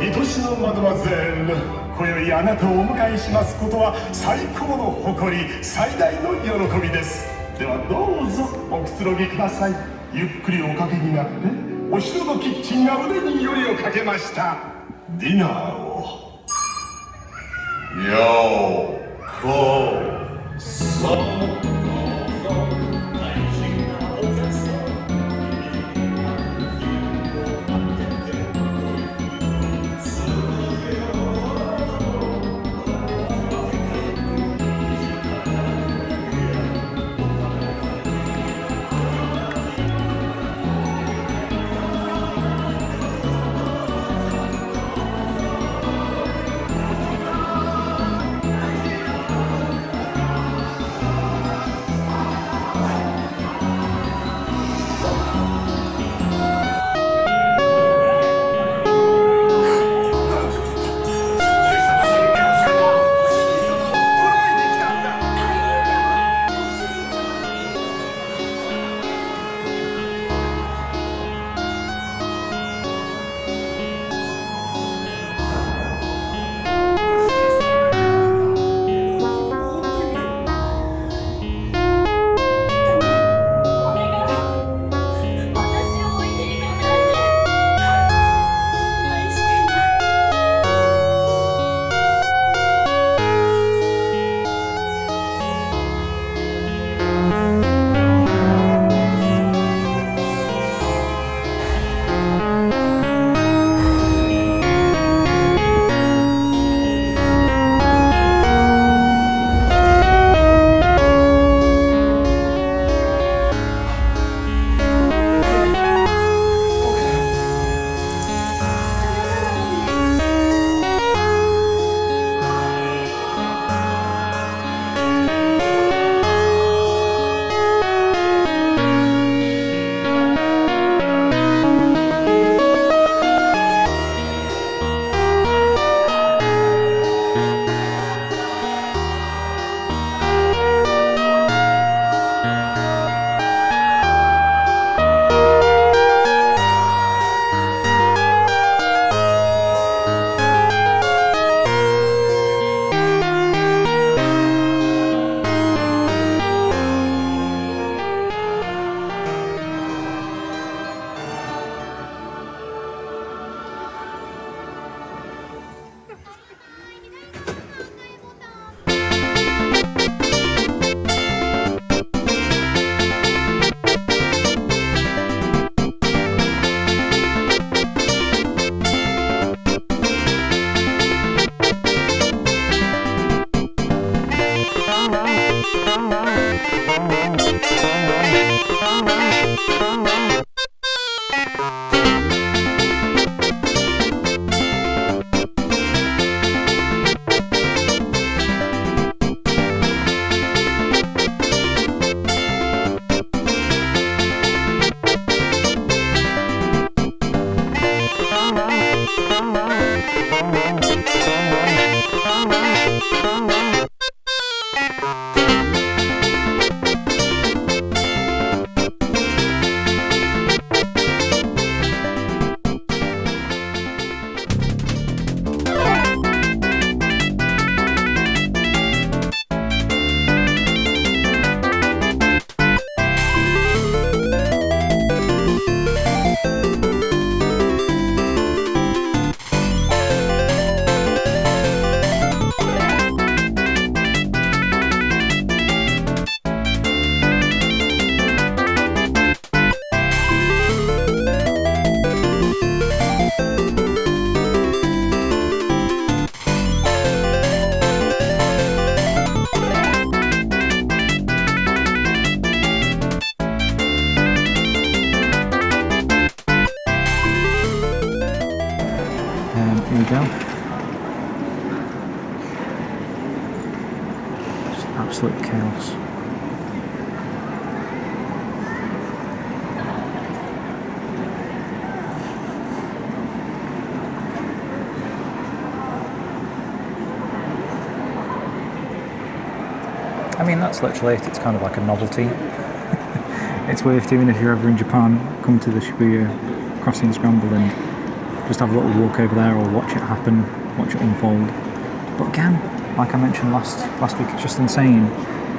愛しのマドマゼル、今宵あなたをお迎えしますことは最高の誇り、最大の喜びです。ではどうぞおくつろぎください。ゆっくりおかけになって、お城のキッチンが腕によりをかけました。ディナーを。ようこそ。Here we go. Just absolute chaos. I mean, that's literally it. It's kind of like a novelty. It's worth doing if you're ever in Japan. Come to the Shibuya crossing scramble and just have a little walk over there or watch it happen, watch it unfold. But again, like I mentioned last week, it's just insane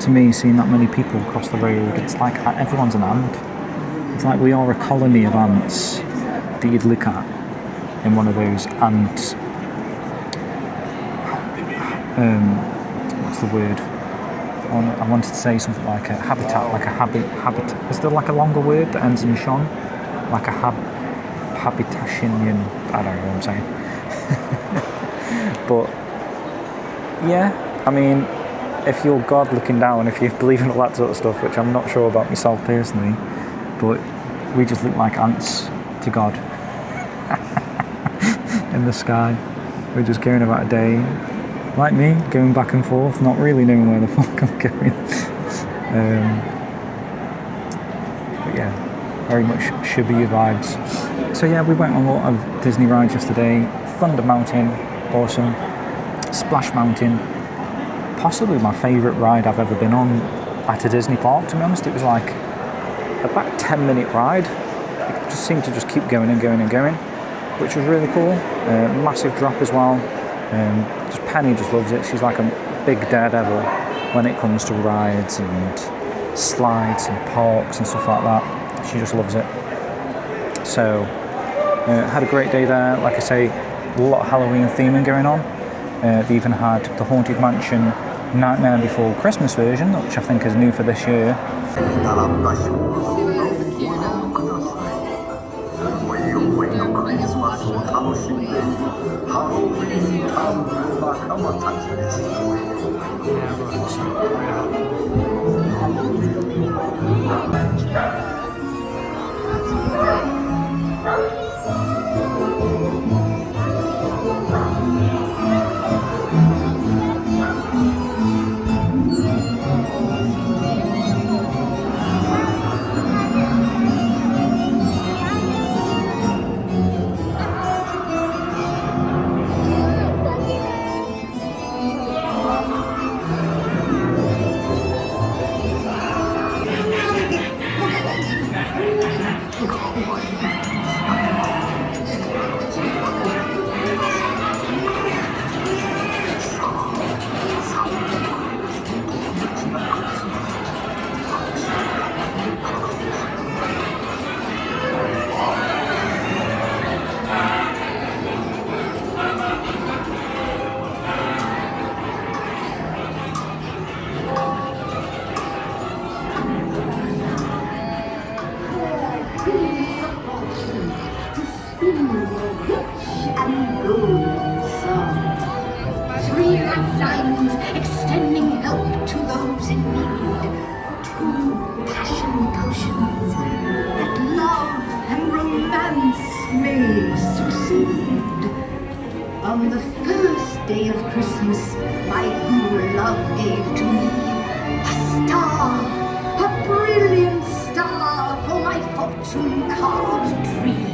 to me seeing that many people cross the road. It's like everyone's an ant. It's like we are a colony of ants that you'd look at in one of those ant... what's the word? I wanted to say something like a habitat, like a habit. Is there like a longer word that ends in shon? Like a habitationian. I don't know what I'm saying. But yeah, I mean, if you're God looking down, if you believe in all that sort of stuff, which I'm not sure about myself personally, but we just look like ants to God in the sky. We're just going about a day, like me, going back and forth, not really knowing where the fuck I'm going. But yeah, very much Shibuya vibes. So yeah, we went on a lot of Disney rides yesterday. Thunder Mountain, awesome. Splash Mountain, possibly my favourite ride I've ever been on at a Disney park, to be honest. It was like about a 10-minute ride. It just seemed to just keep going and going and going, which was really cool. Massive drop as well. Just Penny just loves it. She's like a big daredevil when it comes to rides and slides and parks and stuff like that. She just loves it. So had a great day there. Like I say, a lot of Halloween theming going on. They even had the Haunted Mansion Nightmare Before Christmas version, which I think is new for this year. On the first day of Christmas, my guru love gave to me a star, a brilliant star for my fortune card tree.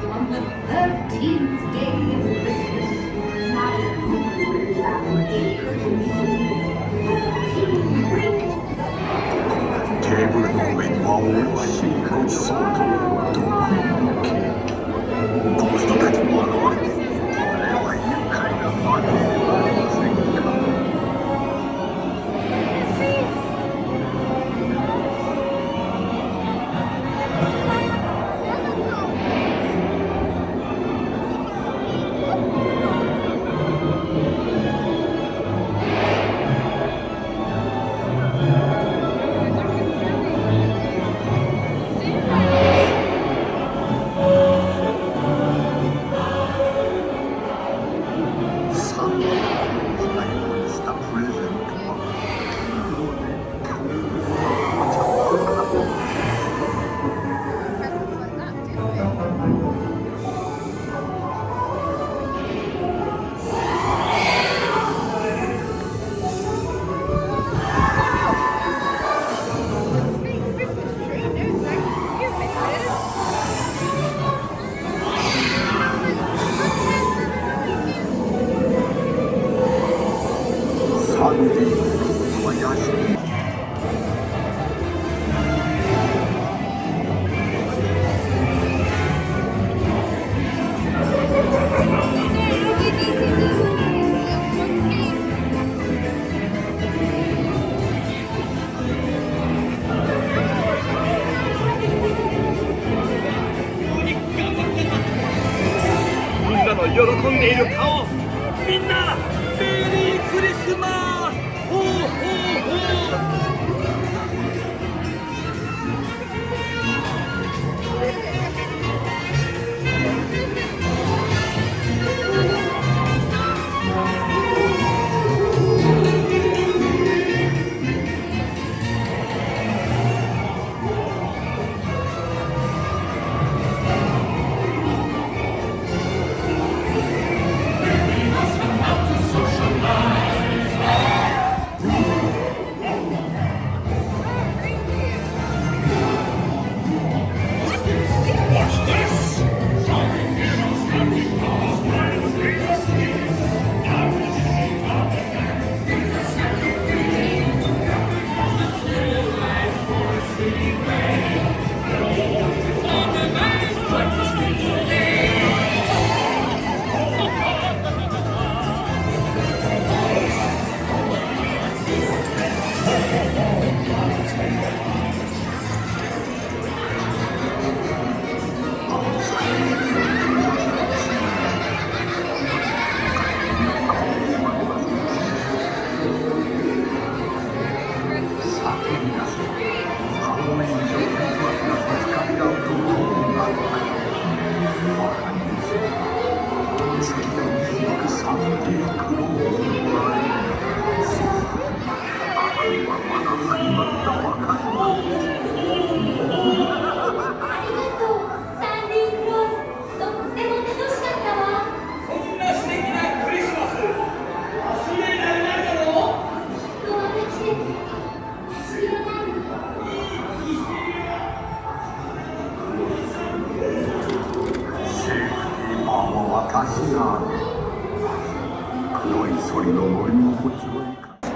On the 13th day of Christmas, my guru love gave to me 13 rings. テーブルの上には美味しいごちそうと得意のケーキ。この人たちも現れて、これは愉快なパーティーではありませんか。喜んでいる顔、みんなメリークリスマス。ほうほうほう。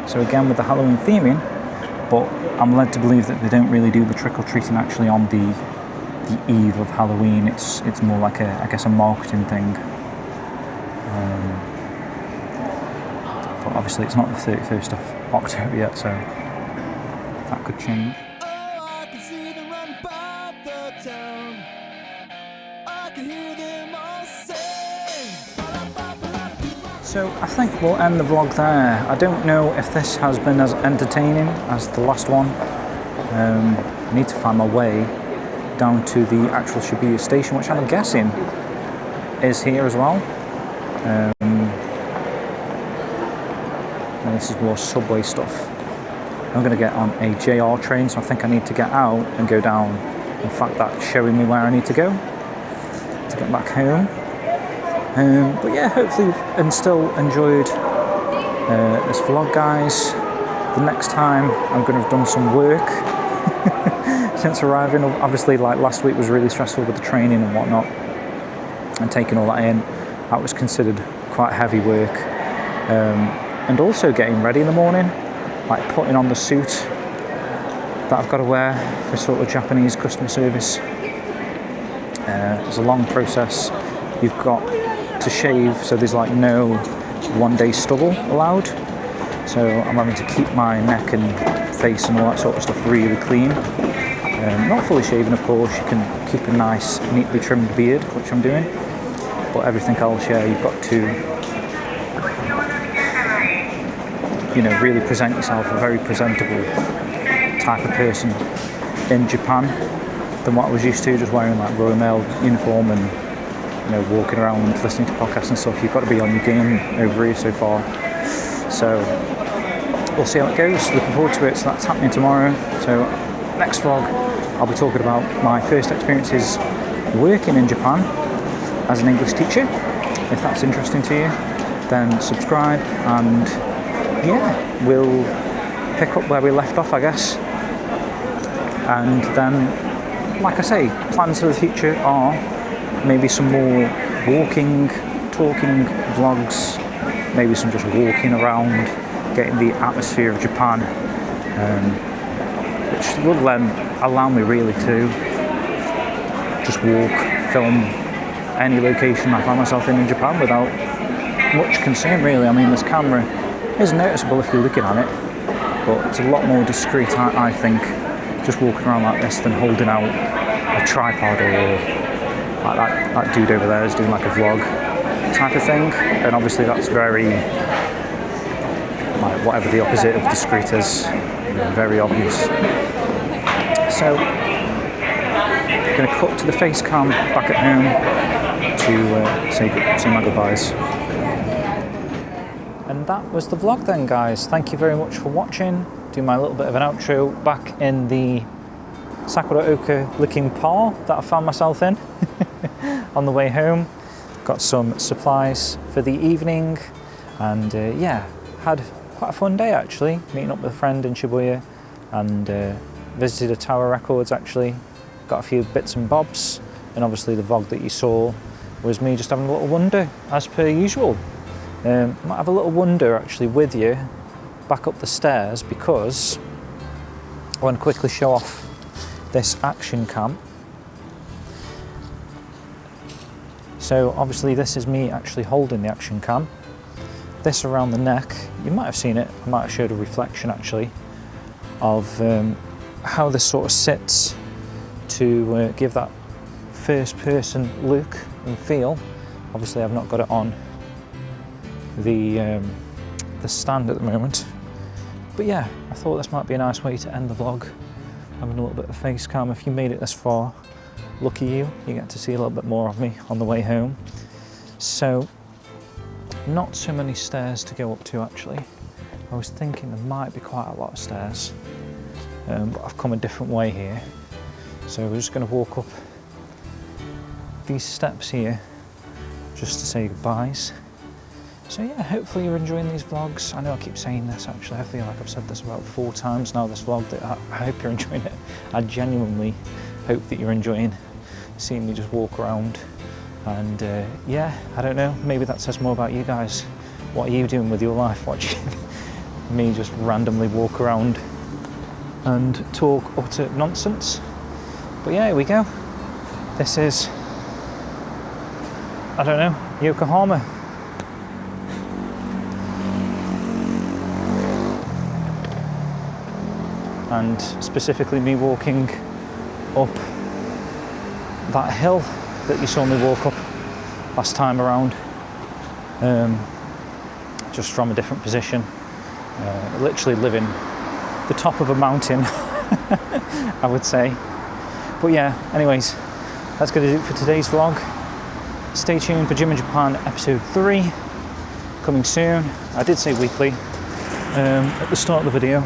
So again with the Halloween theming, but I'm led to believe that they don't really do the trick-or-treating actually on the eve of Halloween. It's more like I guess a marketing thing. But obviously it's not the 31st of October yet, so that could change. So I think we'll end the vlog there. I don't know if this has been as entertaining as the last one. I need to find my way down to the actual Shibuya station, which I'm guessing is here as well. And this is more subway stuff. I'm going to get on a JR train, so I think I need to get out and go down. In fact, that's showing me where I need to go to get back home. But yeah, hopefully and still enjoyed this vlog, guys. The next time I'm going to have done some work since arriving. Obviously, like last week was really stressful with the training and whatnot, and taking all that in. That was considered quite heavy work. And also getting ready in the morning, like putting on the suit that I've got to wear for sort of Japanese customer service. It's a long process. You've got to shave, so there's like no one-day stubble allowed. So I'm having to keep my neck and face and all that sort of stuff really clean. Not fully shaven, of course. You can keep a nice, neatly trimmed beard, which I'm doing. But everything else, yeah, you've got to, you know, really present yourself a very presentable type of person in Japan than what I was used to, just wearing like Royal Mail uniform and, you know, walking around listening to podcasts and stuff. You've got to be on your game over here so far. So we'll see how it goes. Looking forward to it. So that's happening tomorrow. So next vlog, I'll be talking about my first experiences working in Japan as an English teacher. If that's interesting to you, then subscribe, and yeah, we'll pick up where we left off, I guess. And then, like I say, plans for the future are maybe some more walking, talking vlogs, maybe some just walking around, getting the atmosphere of Japan, which will then allow me really to just walk, film any location I find myself in Japan without much concern, really. I mean, this camera is noticeable if you're looking at it, but it's a lot more discreet, I think, just walking around like this than holding out a tripod, or like that dude over there is doing like a vlog type of thing. And obviously that's very, like, whatever the opposite of discreet is, you know, very obvious. So I'm going to cut to the face cam back at home to say my goodbyes. And that was the vlog then, guys. Thank you very much for watching. Do my little bit of an outro back in the Sakura Oka licking par that I found myself in on the way home. Got some supplies for the evening, and yeah, had quite a fun day actually, meeting up with a friend in Shibuya, and visited a Tower Records actually. Got a few bits and bobs, and obviously the vlog that you saw was me just having a little wander as per usual. I might have a little wander actually with you back up the stairs, because I want to quickly show off this action cam. So obviously this is me actually holding the action cam. This around the neck, you might have seen it, I might have showed a reflection actually of how this sort of sits to give that first person look and feel. Obviously I've not got it on the stand at the moment, but yeah, I thought this might be a nice way to end the vlog, having a little bit of face cam. If you made it this far, lucky you get to see a little bit more of me on the way home. So not so many stairs to go up to actually. I was thinking there might be quite a lot of stairs, but I've come a different way here, so we're just going to walk up these steps here just to say goodbyes. So yeah, hopefully you're enjoying these vlogs. I know I keep saying this actually, I feel like I've said this about 4 times now, this vlog, that I hope you're enjoying it. I genuinely hope that you're enjoying seeing me just walk around, and yeah, I don't know, maybe that says more about you guys. What are you doing with your life, watching me just randomly walk around and talk utter nonsense? But yeah, here we go. This is, I don't know, Yokohama. And specifically me walking up that hill that you saw me walk up last time around, just from a different position, literally living the top of a mountain, I would say. But yeah, anyways, that's going to do it for today's vlog. Stay tuned for Gym in Japan episode 3, coming soon. I did say weekly at the start of the video.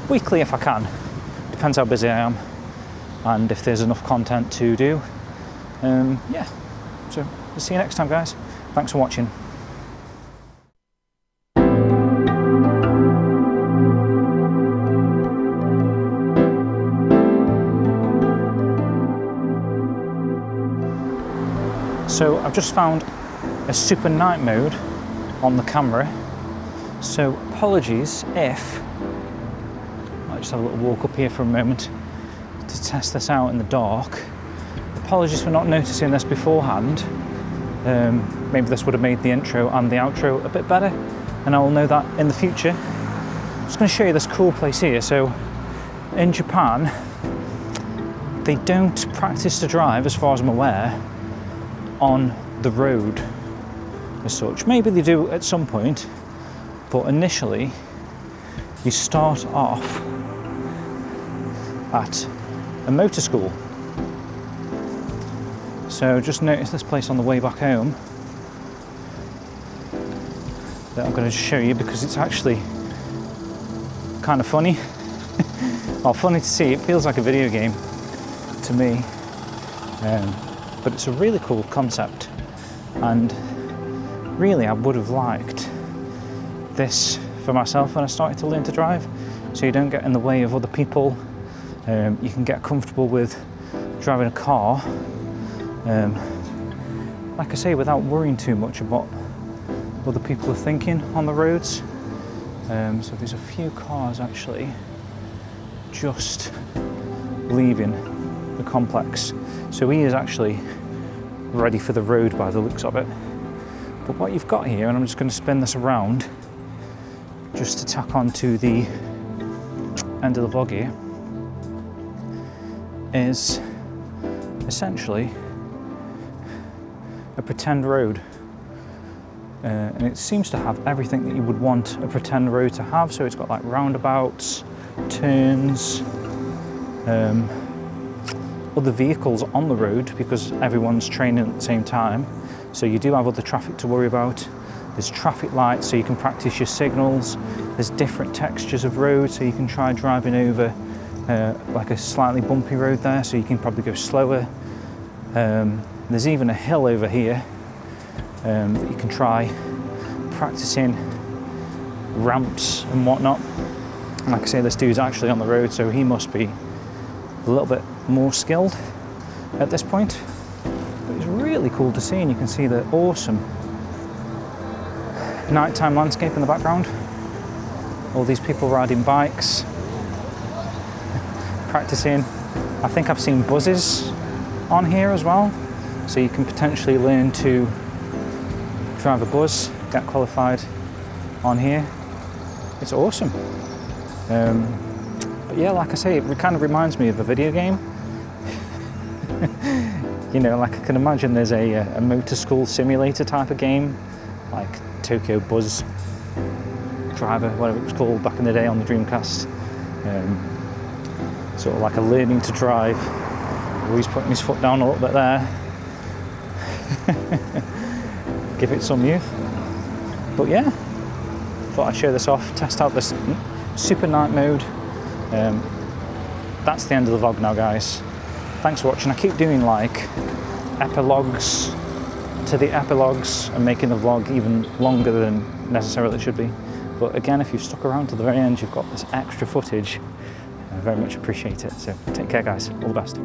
Weekly if I can, depends how busy I am and if there's enough content to do. Yeah, so we'll see you next time, guys. Thanks for watching. So I've just found a super night mode on the camera. So apologies if, I just have a little walk up here for a moment to test this out in the dark. Apologies for not noticing this beforehand. Maybe this would have made the intro and the outro a bit better, and I will know that in the future. I'm just going to show you this cool place here. So in Japan, they don't practice to drive, as far as I'm aware, on the road as such. Maybe they do at some point, but initially you start off at a motor school. So just notice this place on the way back home that I'm going to show you, because it's actually kind of funny. Well, funny to see. It feels like a video game to me, but it's a really cool concept, and really I would have liked this for myself when I started to learn to drive, so you don't get in the way of other people. You can get comfortable with driving a car, like I say, without worrying too much about what other people are thinking on the roads. So there's a few cars actually just leaving the complex, so he is actually ready for the road by the looks of it. But what you've got here, and I'm just going to spin this around just to tack on to the end of the vlog here, is essentially a pretend road, and it seems to have everything that you would want a pretend road to have. So it's got like roundabouts, turns, other vehicles on the road because everyone's training at the same time, so you do have other traffic to worry about. There's traffic lights so you can practice your signals. There's different textures of road, so you can try driving over like a slightly bumpy road there, so you can probably go slower. There's even a hill over here that you can try practicing ramps and whatnot. Like I say, this dude's actually on the road, so he must be a little bit more skilled at this point. But it's really cool to see, and you can see the awesome nighttime landscape in the background. All these people riding bikes, practicing. I think I've seen buses on here as well, so you can potentially learn to drive a bus, get qualified on here. It's awesome. But yeah, like I say, it kind of reminds me of a video game. You know, like I can imagine there's a motor school simulator type of game, like Tokyo Buzz Driver, whatever it was called back in the day on the Dreamcast. Sort of like a learning to drive. Oh, he's putting his foot down a little bit there. Give it some youth. But yeah, thought I'd show this off, test out this super night mode. That's the end of the vlog now, guys. Thanks for watching. I keep doing like epilogues to the epilogues and making the vlog even longer than necessarily it should be. But again, if you've stuck around to the very end, you've got this extra footage. I very much appreciate it. So take care, guys. All the best.